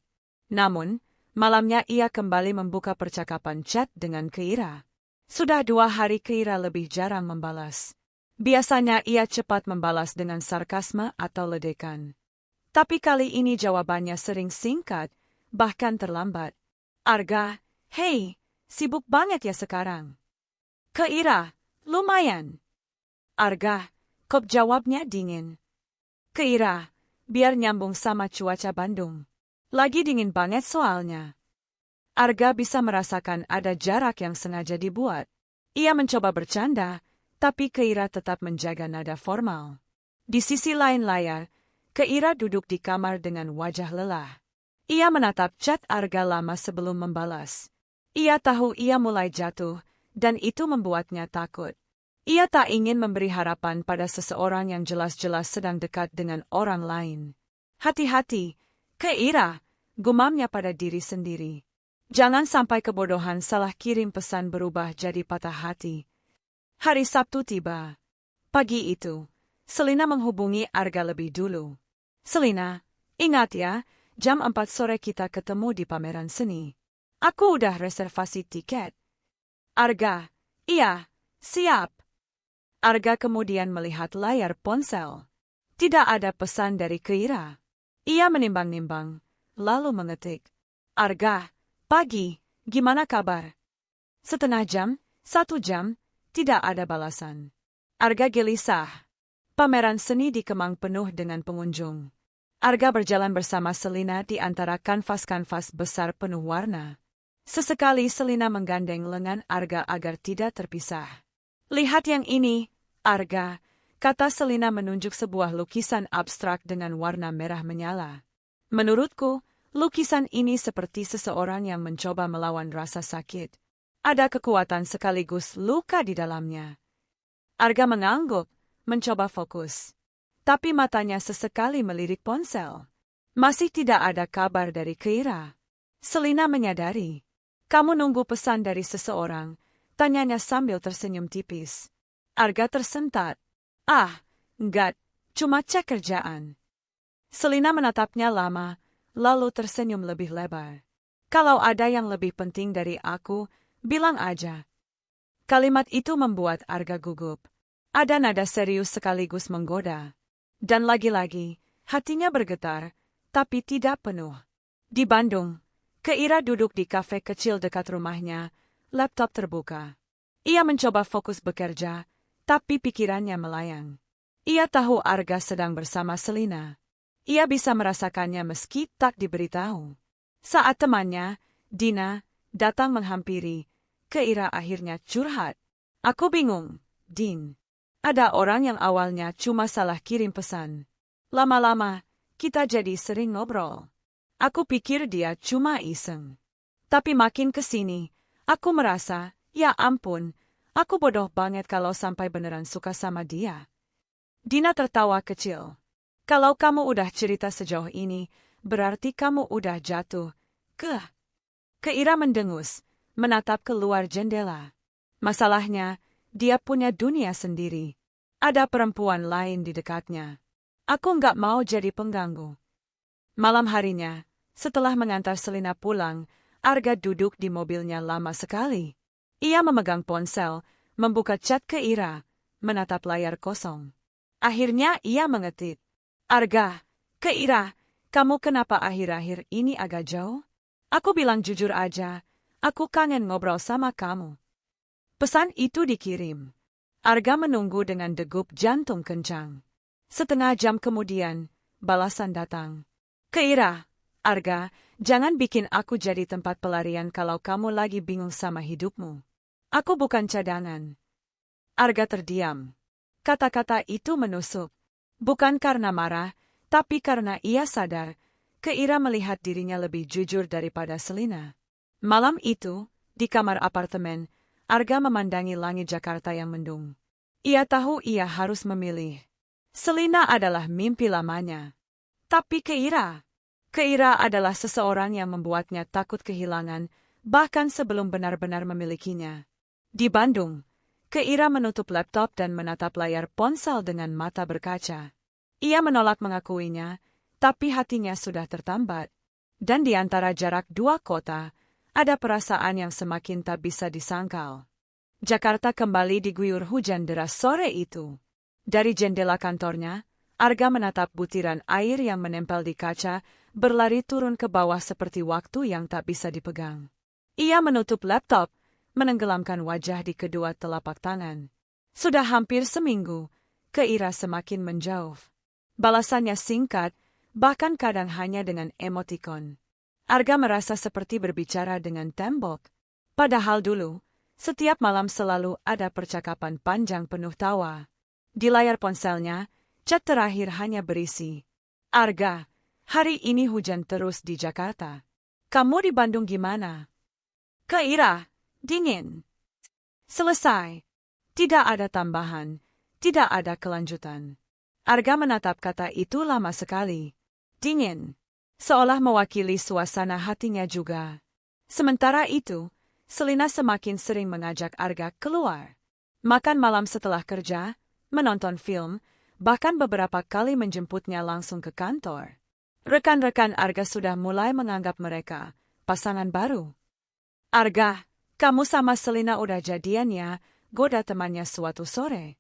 Namun, malamnya ia kembali membuka percakapan chat dengan Keira. Sudah 2 hari Keira lebih jarang membalas. Biasanya ia cepat membalas dengan sarkasme atau ledekan. Tapi kali ini jawabannya sering singkat, bahkan terlambat. Arga, hei, sibuk banget ya sekarang. Keira, lumayan. Arga, kok jawabnya dingin. Keira, biar nyambung sama cuaca Bandung. Lagi dingin banget soalnya. Arga bisa merasakan ada jarak yang sengaja dibuat. Ia mencoba bercanda, tapi Keira tetap menjaga nada formal. Di sisi lain layar, Keira duduk di kamar dengan wajah lelah. Ia menatap chat Arga lama sebelum membalas. Ia tahu ia mulai jatuh, dan itu membuatnya takut. Ia tak ingin memberi harapan pada seseorang yang jelas-jelas sedang dekat dengan orang lain. Hati-hati, Keira, gumamnya pada diri sendiri. Jangan sampai kebodohan salah kirim pesan berubah jadi patah hati. Hari Sabtu tiba. Pagi itu, Selina menghubungi Arga lebih dulu. Selina, ingat ya, jam 4 sore kita ketemu di pameran seni. Aku udah reservasi tiket. Arga, iya, siap. Arga kemudian melihat layar ponsel. Tidak ada pesan dari Keira. Ia menimbang-nimbang, lalu mengetik. Arga, pagi, gimana kabar? Setengah jam, 1 jam, tidak ada balasan. Arga gelisah. Pameran seni di Kemang penuh dengan pengunjung. Arga berjalan bersama Selina di antara kanvas-kanvas besar penuh warna. Sesekali Selina menggandeng lengan Arga agar tidak terpisah. Lihat yang ini, Arga, kata Selina menunjuk sebuah lukisan abstrak dengan warna merah menyala. Menurutku, lukisan ini seperti seseorang yang mencoba melawan rasa sakit. Ada kekuatan sekaligus luka di dalamnya. Arga mengangguk, mencoba fokus. Tapi matanya sesekali melirik ponsel. Masih tidak ada kabar dari Keira. Selina menyadari. Kamu nunggu pesan dari seseorang, tanyanya sambil tersenyum tipis. Arga tersentat. Ah, enggak, cuma cek kerjaan. Selina menatapnya lama, lalu tersenyum lebih lebar. Kalau ada yang lebih penting dari aku, bilang aja. Kalimat itu membuat Arga gugup. Ada nada serius sekaligus menggoda. Dan lagi-lagi, hatinya bergetar, tapi tidak penuh. Di Bandung, Keira duduk di kafe kecil dekat rumahnya, laptop terbuka. Ia mencoba fokus bekerja, tapi pikirannya melayang. Ia tahu Arga sedang bersama Selina. Ia bisa merasakannya meski tak diberitahu. Saat temannya, Dina, datang menghampiri, Keira akhirnya curhat. Aku bingung, Din. Ada orang yang awalnya cuma salah kirim pesan. Lama-lama, kita jadi sering ngobrol. Aku pikir dia cuma iseng. Tapi makin kesini, aku merasa, ya ampun, aku bodoh banget kalau sampai beneran suka sama dia. Dina tertawa kecil. Kalau kamu udah cerita sejauh ini, berarti kamu udah jatuh. Keira mendengus, menatap keluar jendela. Masalahnya, dia punya dunia sendiri. Ada perempuan lain di dekatnya. Aku nggak mau jadi pengganggu. Malam harinya, setelah mengantar Selina pulang, Arga duduk di mobilnya lama sekali. Ia memegang ponsel, membuka chat Keira, menatap layar kosong. Akhirnya ia mengetik. Arga, Keira, kamu kenapa akhir-akhir ini agak jauh? Aku bilang jujur aja, aku kangen ngobrol sama kamu. Pesan itu dikirim. Arga menunggu dengan degup jantung kencang. Setengah jam kemudian, balasan datang. Keira, Arga, jangan bikin aku jadi tempat pelarian kalau kamu lagi bingung sama hidupmu. Aku bukan cadangan. Arga terdiam. Kata-kata itu menusuk. Bukan karena marah, tapi karena ia sadar, Keira melihat dirinya lebih jujur daripada Selina. Malam itu, di kamar apartemen, Arga memandangi langit Jakarta yang mendung. Ia tahu ia harus memilih. Selina adalah mimpi lamanya. Tapi Keira adalah seseorang yang membuatnya takut kehilangan, bahkan sebelum benar-benar memilikinya. Di Bandung, Keira menutup laptop dan menatap layar ponsel dengan mata berkaca. Ia menolak mengakuinya, tapi hatinya sudah tertambat. Dan di antara jarak dua kota, ada perasaan yang semakin tak bisa disangkal. Jakarta kembali diguyur hujan deras sore itu. Dari jendela kantornya, Arga menatap butiran air yang menempel di kaca, berlari turun ke bawah seperti waktu yang tak bisa dipegang. Ia menutup laptop, menenggelamkan wajah di kedua telapak tangan. Sudah hampir seminggu, Keira semakin menjauh. Balasannya singkat, bahkan kadang hanya dengan emotikon. Arga merasa seperti berbicara dengan tembok. Padahal dulu, Setiap malam selalu ada percakapan panjang penuh tawa. Di layar ponselnya, chat terakhir hanya berisi, "Arga, hari ini hujan terus di Jakarta. Kamu di Bandung gimana?" "Ke Ira, dingin." Selesai. Tidak ada tambahan, tidak ada kelanjutan. Arga menatap kata itu lama sekali. Dingin. Seolah mewakili suasana hatinya juga. Sementara itu, Selina semakin sering mengajak Arga keluar. Makan malam setelah kerja, menonton film, bahkan beberapa kali menjemputnya langsung ke kantor. Rekan-rekan Arga sudah mulai menganggap mereka pasangan baru. "Arga, kamu sama Selina udah jadian ya?" goda temannya suatu sore.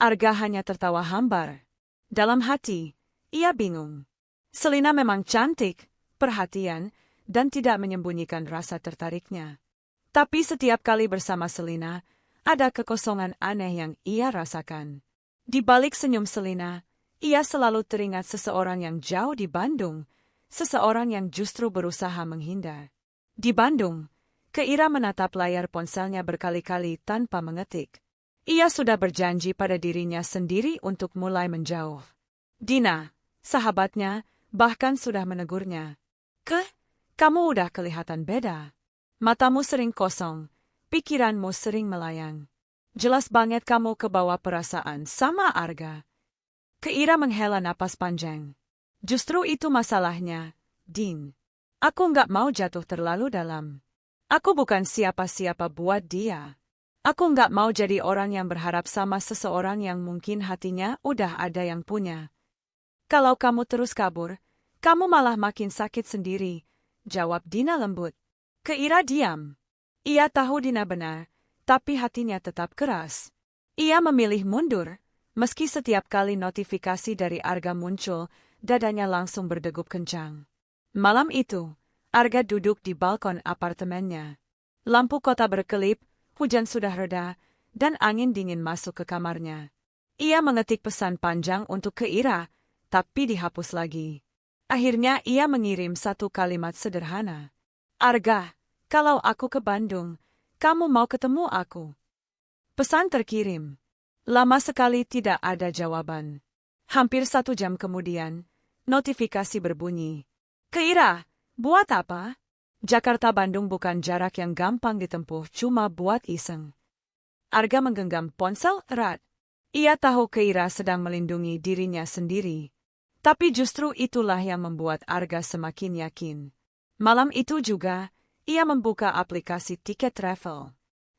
Arga hanya tertawa hambar. Dalam hati, ia bingung. Selina memang cantik, perhatian, dan tidak menyembunyikan rasa tertariknya. Tapi setiap kali bersama Selina, ada kekosongan aneh yang ia rasakan. Di balik senyum Selina, ia selalu teringat seseorang yang jauh di Bandung, seseorang yang justru berusaha menghindar. Di Bandung, Ira menatap layar ponselnya berkali-kali tanpa mengetik. Ia sudah berjanji pada dirinya sendiri untuk mulai menjauh. Dina, sahabatnya, bahkan sudah menegurnya. Kamu udah kelihatan beda. Matamu sering kosong, pikiranmu sering melayang. Jelas banget kamu kebawa perasaan sama Arga." Ira menghela napas panjang. "Justru itu masalahnya, Din. Aku nggak mau jatuh terlalu dalam. Aku bukan siapa-siapa buat dia. Aku nggak mau jadi orang yang berharap sama seseorang yang mungkin hatinya udah ada yang punya. Kalau kamu terus kabur, kamu malah makin sakit sendiri," jawab Dina lembut. Ira diam. Ia tahu Dina benar, tapi hatinya tetap keras. Ia memilih mundur, meski setiap kali notifikasi dari Arga muncul, dadanya langsung berdegup kencang. Malam itu, Arga duduk di balkon apartemennya. Lampu kota berkelip, hujan sudah reda, dan angin dingin masuk ke kamarnya. Ia mengetik pesan panjang untuk Ira, tapi dihapus lagi. Akhirnya ia mengirim satu kalimat sederhana. "Arga, kalau aku ke Bandung, kamu mau ketemu aku?" Pesan terkirim. Lama sekali tidak ada jawaban. Hampir 1 jam kemudian, notifikasi berbunyi. "Ira, buat apa? Jakarta-Bandung bukan jarak yang gampang ditempuh cuma buat iseng." Arga menggenggam ponsel erat. Ia tahu Ira sedang melindungi dirinya sendiri. Tapi justru itulah yang membuat Arga semakin yakin. Malam itu juga, ia membuka aplikasi tiket travel.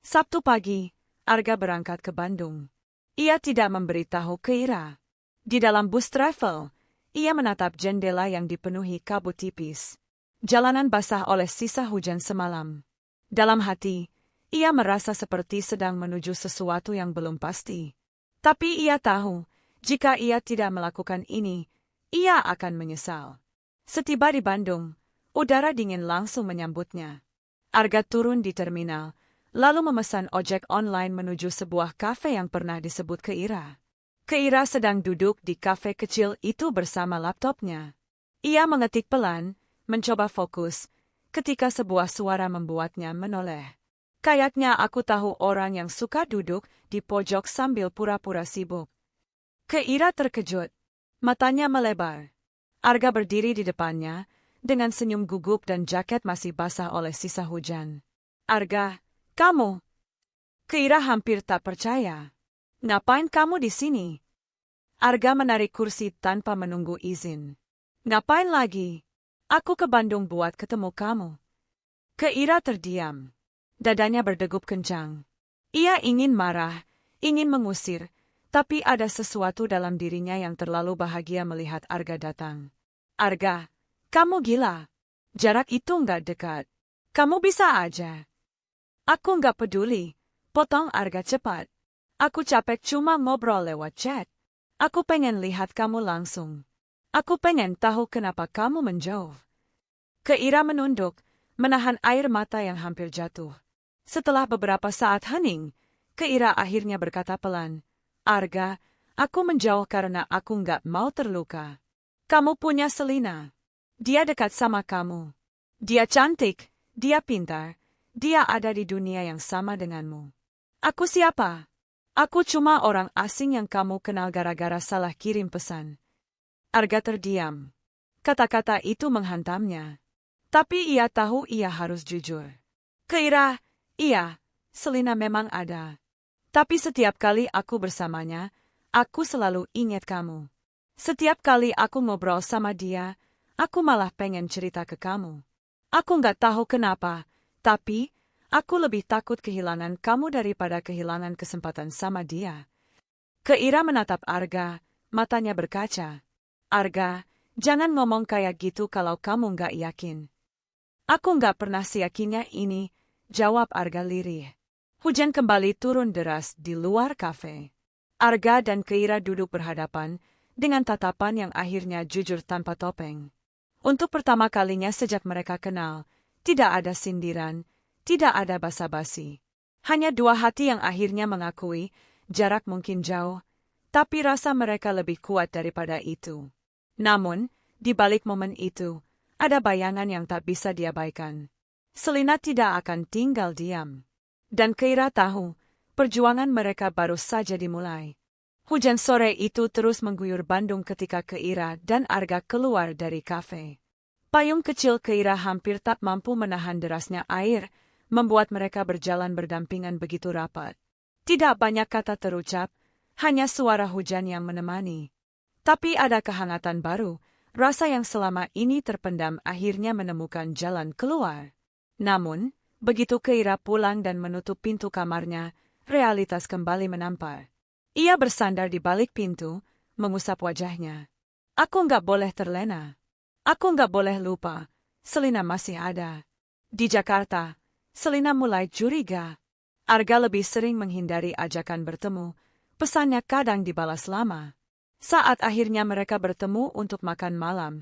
Sabtu pagi, Arga berangkat ke Bandung. Ia tidak memberitahu Ira. Di dalam bus travel, ia menatap jendela yang dipenuhi kabut tipis. Jalanan basah oleh sisa hujan semalam. Dalam hati, ia merasa seperti sedang menuju sesuatu yang belum pasti. Tapi ia tahu, jika ia tidak melakukan ini, ia akan menyesal. Setiba di Bandung, udara dingin langsung menyambutnya. Arga turun di terminal, lalu memesan ojek online menuju sebuah kafe yang pernah disebut Ira. Ira sedang duduk di kafe kecil itu bersama laptopnya. Ia mengetik pelan, mencoba fokus, ketika sebuah suara membuatnya menoleh. "Kayaknya aku tahu orang yang suka duduk di pojok sambil pura-pura sibuk." Ira terkejut. Matanya melebar. Arga berdiri di depannya, dengan senyum gugup dan jaket masih basah oleh sisa hujan. "Arga, kamu?" Ira hampir tak percaya. "Ngapain kamu di sini?" Arga menarik kursi tanpa menunggu izin. "Ngapain lagi? Aku ke Bandung buat ketemu kamu." Ira terdiam. Dadanya berdegup kencang. Ia ingin marah, ingin mengusir, tapi ada sesuatu dalam dirinya yang terlalu bahagia melihat Arga datang. "Arga, kamu gila. Jarak itu nggak dekat. Kamu bisa aja." "Aku nggak peduli," potong Arga cepat. "Aku capek cuma ngobrol lewat chat. Aku pengen lihat kamu langsung. Aku pengen tahu kenapa kamu menjauh." Ira menunduk, menahan air mata yang hampir jatuh. Setelah beberapa saat hening, Ira akhirnya berkata pelan, "Arga, aku menjauh karena aku nggak mau terluka. Kamu punya Selina. Dia dekat sama kamu. Dia cantik, dia pintar, Dia ada di dunia yang sama denganmu. Aku siapa? Aku cuma orang asing yang kamu kenal gara-gara salah kirim pesan. Arga terdiam. Kata-kata itu menghantamnya. Tapi ia tahu ia harus jujur. Keira, iya, Selina memang ada. Tapi setiap kali aku bersamanya, aku selalu ingat kamu. Setiap kali aku ngobrol sama dia, aku malah pengen cerita ke kamu. Aku nggak tahu kenapa, tapi aku lebih takut kehilangan kamu daripada kehilangan kesempatan sama dia. Keira menatap Arga, matanya berkaca. Arga, jangan ngomong kayak gitu kalau kamu nggak yakin. Aku nggak pernah seyakinnya ini, jawab Arga lirih. Hujan kembali turun deras di luar kafe. Arga dan Keira duduk berhadapan, dengan tatapan yang akhirnya jujur tanpa topeng. Untuk pertama kalinya sejak mereka kenal, tidak ada sindiran, tidak ada basa-basi. Hanya dua hati yang akhirnya mengakui, jarak mungkin jauh, tapi rasa mereka lebih kuat daripada itu. Namun, di balik momen itu, ada bayangan yang tak bisa diabaikan. Selina tidak akan tinggal diam. Dan Keira tahu, perjuangan mereka baru saja dimulai. Hujan sore itu terus mengguyur Bandung ketika Keira dan Arga keluar dari kafe. Payung kecil Keira hampir tak mampu menahan derasnya air, membuat mereka berjalan berdampingan begitu rapat. Tidak banyak kata terucap, hanya suara hujan yang menemani. Tapi ada kehangatan baru, rasa yang selama ini terpendam akhirnya menemukan jalan keluar. Namun, begitu Keira pulang dan menutup pintu kamarnya, realitas kembali menampar. Ia bersandar di balik pintu, mengusap wajahnya. Aku nggak boleh terlena. Aku nggak boleh lupa, Selina masih ada. Di Jakarta, Selina mulai curiga. Arga lebih sering menghindari ajakan bertemu, pesannya kadang dibalas lama. Saat akhirnya mereka bertemu untuk makan malam,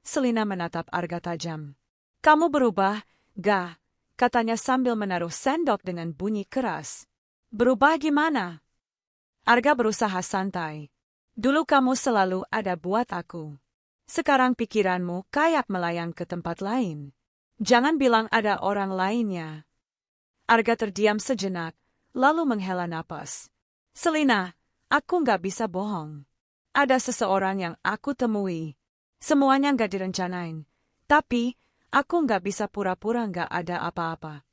Selina menatap Arga tajam. Kamu berubah, Ga, katanya sambil menaruh sendok dengan bunyi keras. Berubah gimana? Arga berusaha santai. Dulu kamu selalu ada buat aku. Sekarang pikiranmu kayak melayang ke tempat lain. Jangan bilang ada orang lainnya. Arga terdiam sejenak, lalu menghela napas. Selina, aku nggak bisa bohong. Ada seseorang yang aku temui. Semuanya nggak direncanain. Tapi, aku nggak bisa pura-pura nggak ada apa-apa.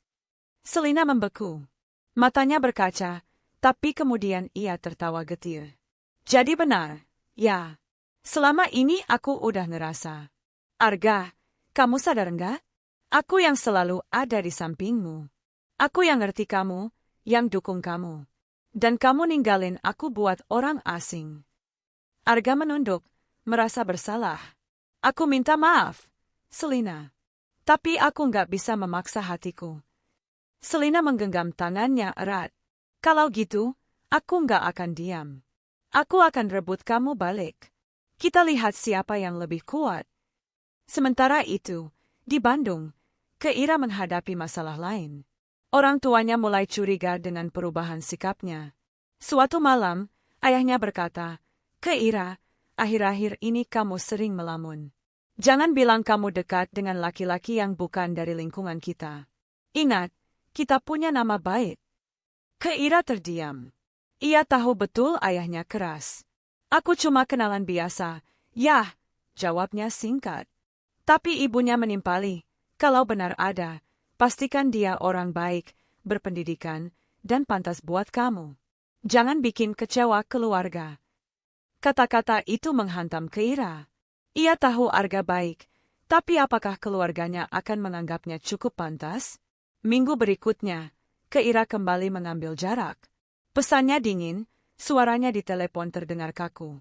Selina membeku. Matanya berkaca, tapi kemudian ia tertawa getir. Jadi benar, ya. Selama ini aku udah ngerasa. Arga, kamu sadar nggak? Aku yang selalu ada di sampingmu. Aku yang ngerti kamu, yang dukung kamu. Dan kamu ninggalin aku buat orang asing. Arga menunduk, merasa bersalah. Aku minta maaf, Selina. Tapi aku nggak bisa memaksa hatiku. Selina menggenggam tangannya erat. Kalau gitu, aku nggak akan diam. Aku akan rebut kamu balik. Kita lihat siapa yang lebih kuat. Sementara itu, di Bandung, Keira menghadapi masalah lain. Orang tuanya mulai curiga dengan perubahan sikapnya. Suatu malam, ayahnya berkata, Keira, akhir-akhir ini kamu sering melamun. Jangan bilang kamu dekat dengan laki-laki yang bukan dari lingkungan kita. Ingat, kita punya nama baik. Keira terdiam. Ia tahu betul ayahnya keras. Aku cuma kenalan biasa. Yah, jawabnya singkat. Tapi ibunya menimpali, kalau benar ada, pastikan dia orang baik, berpendidikan, dan pantas buat kamu. Jangan bikin kecewa keluarga. Kata-kata itu menghantam Keira. Ia tahu Arga baik, tapi apakah keluarganya akan menganggapnya cukup pantas? Minggu berikutnya, Keira kembali mengambil jarak. Pesannya dingin, suaranya di telepon terdengar kaku.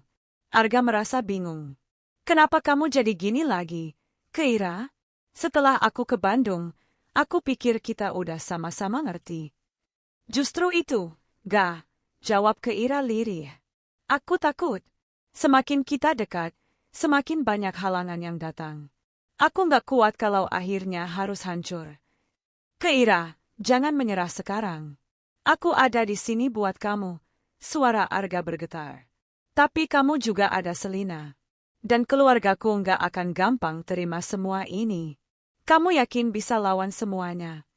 Arga merasa bingung. Kenapa kamu jadi gini lagi, Keira? Setelah aku ke Bandung, aku pikir kita udah sama-sama ngerti. Justru itu, Ga, jawab Keira lirih. Aku takut. Semakin kita dekat, semakin banyak halangan yang datang. Aku nggak kuat kalau akhirnya harus hancur. Keira, jangan menyerah sekarang. Aku ada di sini buat kamu. Suara Arga bergetar. Tapi kamu juga ada Selina. Dan keluargaku nggak akan gampang terima semua ini. Kamu yakin bisa lawan semuanya?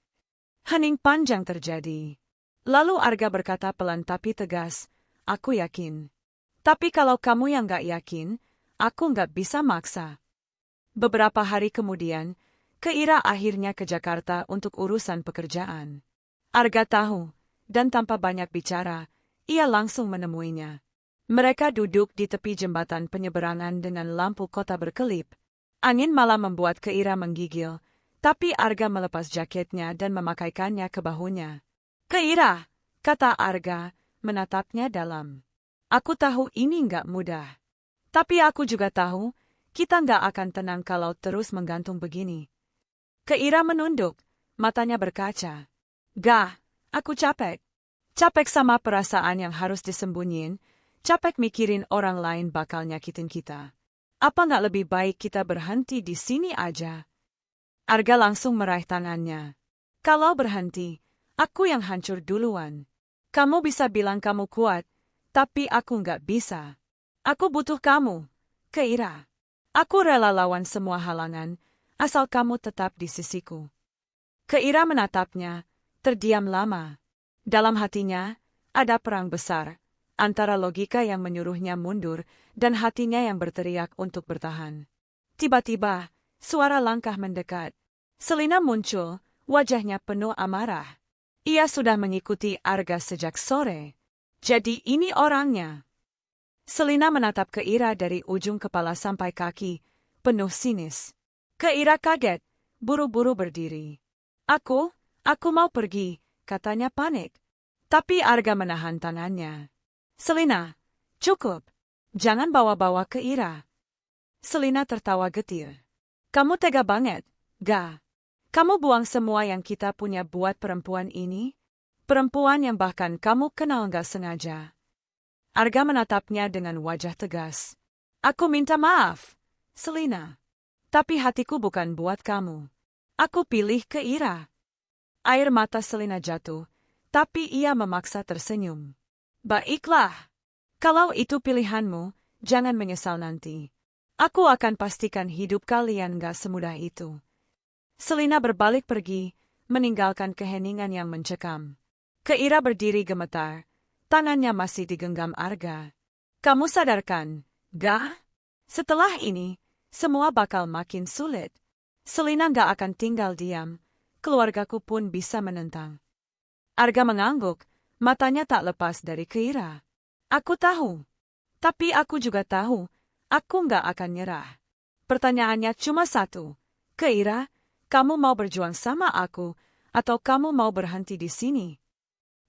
Hening panjang terjadi. Lalu Arga berkata pelan tapi tegas, "Aku yakin. Tapi kalau kamu yang gak yakin, aku gak bisa maksa." Beberapa hari kemudian, Keira akhirnya ke Jakarta untuk urusan pekerjaan. Arga tahu, dan tanpa banyak bicara, ia langsung menemuinya. Mereka duduk di tepi jembatan penyeberangan dengan lampu kota berkelip. Angin malam membuat Keira menggigil, tapi Arga melepas jaketnya dan memakaikannya ke bahunya. "Keira," kata Arga, menatapnya dalam. "Aku tahu ini nggak mudah. Tapi aku juga tahu, kita nggak akan tenang kalau terus menggantung begini." Keira menunduk, matanya berkaca. "Gah, aku capek. Capek sama perasaan yang harus disembunyiin, capek mikirin orang lain bakal nyakitin kita. Apa nggak lebih baik kita berhenti di sini aja?" Arga langsung meraih tangannya. "Kalau berhenti, aku yang hancur duluan. Kamu bisa bilang kamu kuat, tapi aku nggak bisa. Aku butuh kamu, Keira. Aku rela lawan semua halangan, asal kamu tetap di sisiku." Keira menatapnya, terdiam lama. Dalam hatinya, ada perang besar, antara logika yang menyuruhnya mundur dan hatinya yang berteriak untuk bertahan. Tiba-tiba, suara langkah mendekat. Selina muncul, wajahnya penuh amarah. Ia sudah mengikuti Arga sejak sore. Jadi ini orangnya. Selina menatap Keira dari ujung kepala sampai kaki, penuh sinis. Keira kaget, buru-buru berdiri. Aku mau pergi," katanya panik. Tapi Arga menahan tangannya. "Selina, cukup. Jangan bawa-bawa Keira." Selina tertawa getir. "Kamu tega banget, Ga. Kamu buang semua yang kita punya buat perempuan ini? Perempuan yang bahkan kamu kenal nggak sengaja." Arga menatapnya dengan wajah tegas. "Aku minta maaf, Selina. Tapi hatiku bukan buat kamu. Aku pilih Keira." Air mata Selina jatuh, tapi ia memaksa tersenyum. "Baiklah. Kalau itu pilihanmu, jangan menyesal nanti. Aku akan pastikan hidup kalian gak semudah itu." Selina berbalik pergi, meninggalkan keheningan yang mencekam. Keira berdiri gemetar, tangannya masih digenggam Arga. "Kamu sadarkan, Ga? Setelah ini, semua bakal makin sulit. Selina gak akan tinggal diam, keluargaku pun bisa menentang." Arga mengangguk, matanya tak lepas dari Keira. "Aku tahu. Tapi aku juga tahu, aku gak akan nyerah." Pertanyaannya cuma satu. "Keira, kamu mau berjuang sama aku, atau kamu mau berhenti di sini?"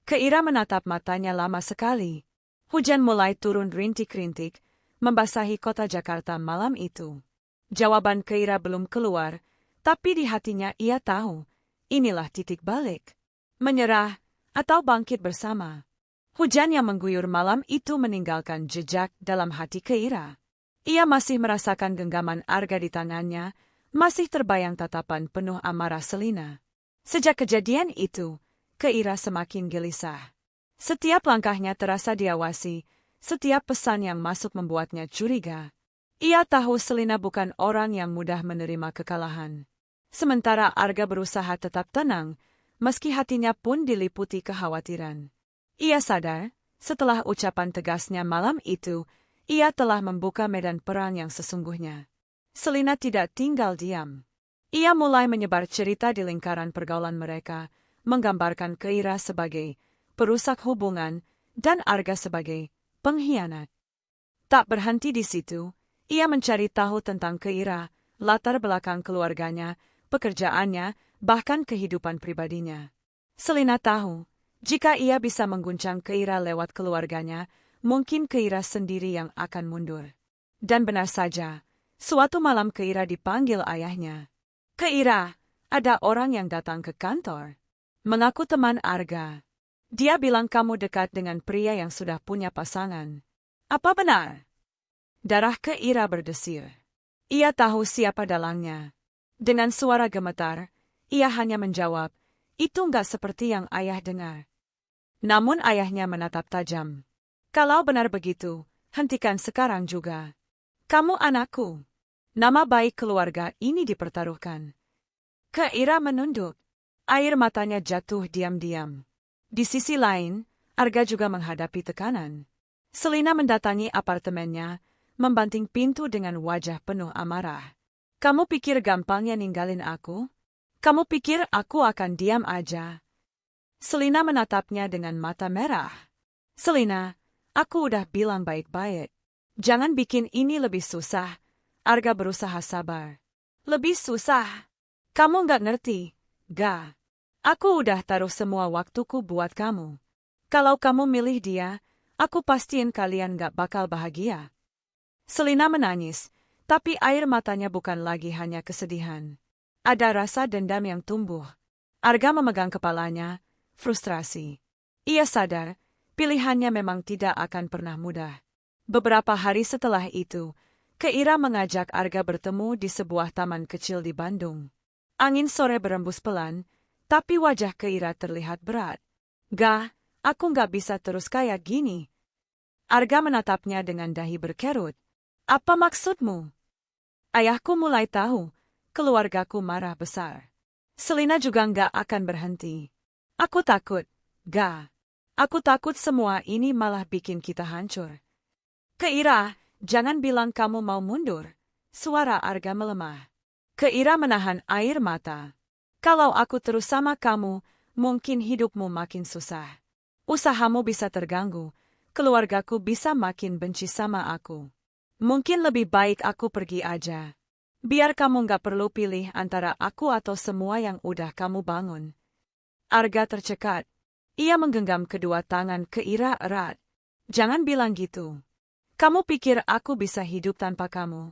Keira menatap matanya lama sekali. Hujan mulai turun rintik-rintik, membasahi kota Jakarta malam itu. Jawaban Keira belum keluar, tapi di hatinya ia tahu, inilah titik balik. Menyerah, atau bangkit bersama. Hujan yang mengguyur malam itu meninggalkan jejak dalam hati Keira. Ia masih merasakan genggaman Arga di tangannya, masih terbayang tatapan penuh amarah Selina. Sejak kejadian itu, Keira semakin gelisah. Setiap langkahnya terasa diawasi, setiap pesan yang masuk membuatnya curiga. Ia tahu Selina bukan orang yang mudah menerima kekalahan. Sementara Arga berusaha tetap tenang, meski hatinya pun diliputi kekhawatiran. Ia sadar, setelah ucapan tegasnya malam itu, ia telah membuka medan perang yang sesungguhnya. Selina tidak tinggal diam. Ia mulai menyebar cerita di lingkaran pergaulan mereka, menggambarkan Keira sebagai perusak hubungan dan Arga sebagai pengkhianat. Tak berhenti di situ, ia mencari tahu tentang Keira, latar belakang keluarganya, pekerjaannya, bahkan kehidupan pribadinya. Selina tahu, jika ia bisa mengguncang Keira lewat keluarganya, mungkin Keira sendiri yang akan mundur. Dan benar saja, suatu malam Keira dipanggil ayahnya. "Keira, ada orang yang datang ke kantor. Mengaku teman Arga. Dia bilang kamu dekat dengan pria yang sudah punya pasangan. Apa benar?" Darah Keira berdesir. Ia tahu siapa dalangnya. Dengan suara gemetar, ia hanya menjawab, "Itu nggak seperti yang ayah dengar." Namun ayahnya menatap tajam. "Kalau benar begitu, hentikan sekarang juga. Kamu anakku. Nama baik keluarga ini dipertaruhkan." Keira menunduk. Air matanya jatuh diam-diam. Di sisi lain, Arga juga menghadapi tekanan. Selina mendatangi apartemennya, membanting pintu dengan wajah penuh amarah. Kamu pikir gampangnya ninggalin aku? Kamu pikir aku akan diam aja? Selina menatapnya dengan mata merah. Selina, aku udah bilang baik-baik. Jangan bikin ini lebih susah. Arga berusaha sabar. Lebih susah? Kamu nggak ngerti, Ga. Aku udah taruh semua waktuku buat kamu. Kalau kamu milih dia, aku pastiin kalian nggak bakal bahagia. Selina menangis, tapi air matanya bukan lagi hanya kesedihan. Ada rasa dendam yang tumbuh. Arga memegang kepalanya, frustrasi. Ia sadar, pilihannya memang tidak akan pernah mudah. Beberapa hari setelah itu, Keira mengajak Arga bertemu di sebuah taman kecil di Bandung. Angin sore berembus pelan, tapi wajah Keira terlihat berat. Ga, aku nggak bisa terus kayak gini. Arga menatapnya dengan dahi berkerut. Apa maksudmu? Ayahku mulai tahu, keluargaku marah besar. Selina juga nggak akan berhenti. Aku takut, Ga. Aku takut semua ini malah bikin kita hancur. Keira, jangan bilang kamu mau mundur. Suara Arga melemah. Keira menahan air mata. Kalau aku terus sama kamu, mungkin hidupmu makin susah. Usahamu bisa terganggu, keluargaku bisa makin benci sama aku. Mungkin lebih baik aku pergi aja. Biar kamu nggak perlu pilih antara aku atau semua yang udah kamu bangun. Arga tercekat. Ia menggenggam kedua tangan Keira erat. Jangan bilang gitu. Kamu pikir aku bisa hidup tanpa kamu?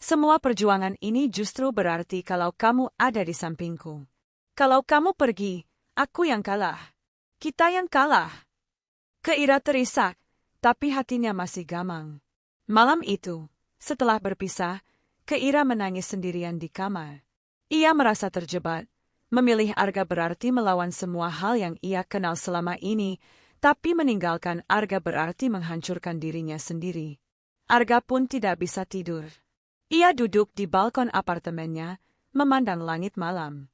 Semua perjuangan ini justru berarti kalau kamu ada di sampingku. Kalau kamu pergi, aku yang kalah. Kita yang kalah. Keira terisak, tapi hatinya masih gamang. Malam itu, setelah berpisah, Keira menangis sendirian di kamar. Ia merasa terjebak. Memilih Arga berarti melawan semua hal yang ia kenal selama ini, tapi meninggalkan Arga berarti menghancurkan dirinya sendiri. Arga pun tidak bisa tidur. Ia duduk di balkon apartemennya, memandang langit malam.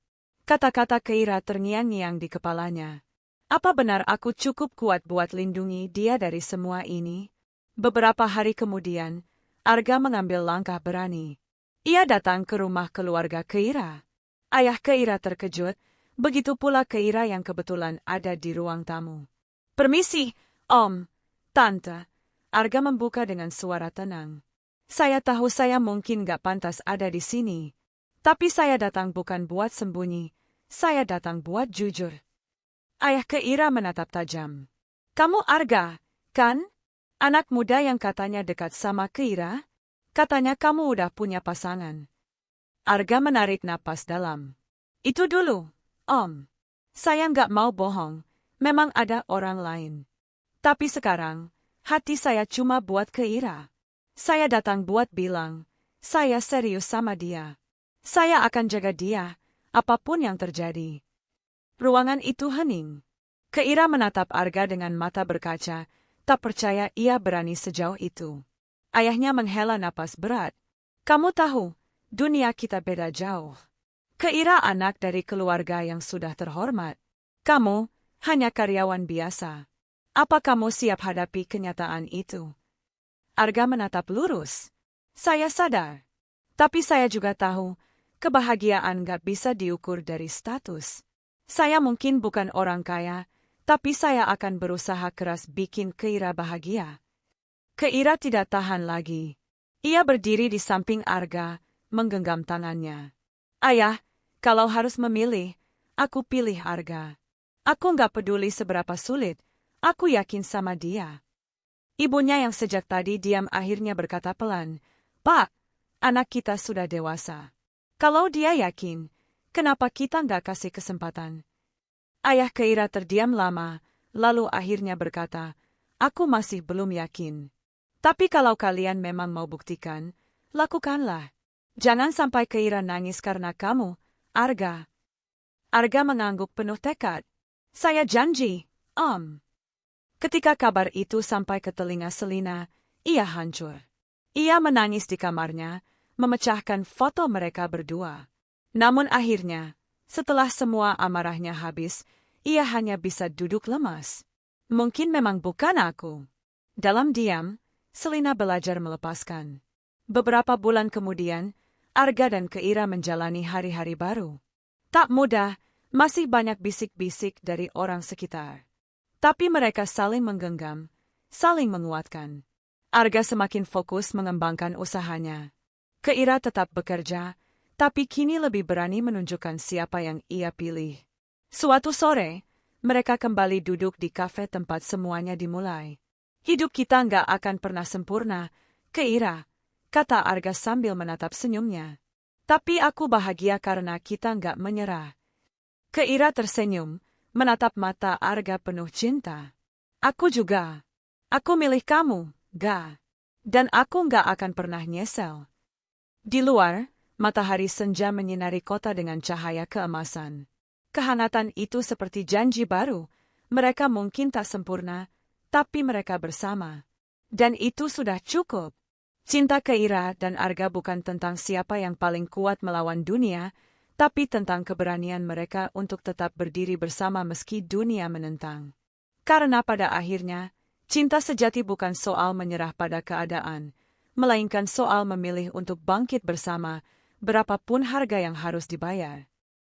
Kata-kata Keira terngiang-ngiang di kepalanya. Apa benar aku cukup kuat buat lindungi dia dari semua ini? Beberapa hari kemudian, Arga mengambil langkah berani. Ia datang ke rumah keluarga Keira. Ayah Keira terkejut, begitu pula Keira yang kebetulan ada di ruang tamu. Permisi, Om, Tante. Arga membuka dengan suara tenang. Saya tahu saya mungkin gak pantas ada di sini. Tapi saya datang bukan buat sembunyi, saya datang buat jujur. Ayah Keira menatap tajam. Kamu Arga, kan? Anak muda yang katanya dekat sama Keira? Katanya kamu udah punya pasangan. Arga menarik napas dalam. Itu dulu, Om. Saya nggak mau bohong, memang ada orang lain. Tapi sekarang, hati saya cuma buat Keira. Saya datang buat bilang, saya serius sama dia. Saya akan jaga dia, apapun yang terjadi. Ruangan itu hening. Keira menatap Arga dengan mata berkaca, tak percaya ia berani sejauh itu. Ayahnya menghela napas berat. Kamu tahu, dunia kita beda jauh. Keira anak dari keluarga yang sudah terhormat. Kamu hanya karyawan biasa. Apa kamu siap hadapi kenyataan itu? Arga menatap lurus. Saya sadar. Tapi saya juga tahu, kebahagiaan gak bisa diukur dari status. Saya mungkin bukan orang kaya, tapi saya akan berusaha keras bikin Keira bahagia. Keira tidak tahan lagi. Ia berdiri di samping Arga, menggenggam tangannya. Ayah, kalau harus memilih, aku pilih Arga. Aku gak peduli seberapa sulit, aku yakin sama dia. Ibunya yang sejak tadi diam akhirnya berkata pelan, Pak, anak kita sudah dewasa. Kalau dia yakin, kenapa kita nggak kasih kesempatan? Ayah Keira terdiam lama, lalu akhirnya berkata, aku masih belum yakin. Tapi kalau kalian memang mau buktikan, lakukanlah. Jangan sampai Keira nangis karena kamu, Arga. Arga mengangguk penuh tekad. Saya janji, Om. Ketika kabar itu sampai ke telinga Selina, ia hancur. Ia menangis di kamarnya, memecahkan foto mereka berdua. Namun akhirnya, Setelah semua amarahnya habis, ia hanya bisa duduk lemas. Mungkin memang bukan aku. Dalam diam, Selina belajar melepaskan. Beberapa bulan kemudian, Arga dan Keira menjalani hari-hari baru. Tak mudah, masih banyak bisik-bisik dari orang sekitar. Tapi mereka saling menggenggam, saling menguatkan. Arga semakin fokus mengembangkan usahanya. Keira tetap bekerja, tapi kini lebih berani menunjukkan siapa yang ia pilih. Suatu sore, mereka kembali duduk di kafe tempat semuanya dimulai. Hidup kita nggak akan pernah sempurna, Keira, kata Arga sambil menatap senyumnya. Tapi aku bahagia karena kita nggak menyerah. Keira tersenyum, menatap mata Arga penuh cinta. Aku juga. Aku milih kamu, Ga. Dan aku nggak akan pernah nyesel. Di luar, matahari senja menyinari kota dengan cahaya keemasan. Kehangatan itu seperti janji baru. Mereka mungkin tak sempurna, tapi mereka bersama. Dan itu sudah cukup. Cinta Keira dan Arga bukan tentang siapa yang paling kuat melawan dunia, tapi tentang keberanian mereka untuk tetap berdiri bersama meski dunia menentang. Karena pada akhirnya, cinta sejati bukan soal menyerah pada keadaan, melainkan soal memilih untuk bangkit bersama, berapapun harga yang harus dibayar.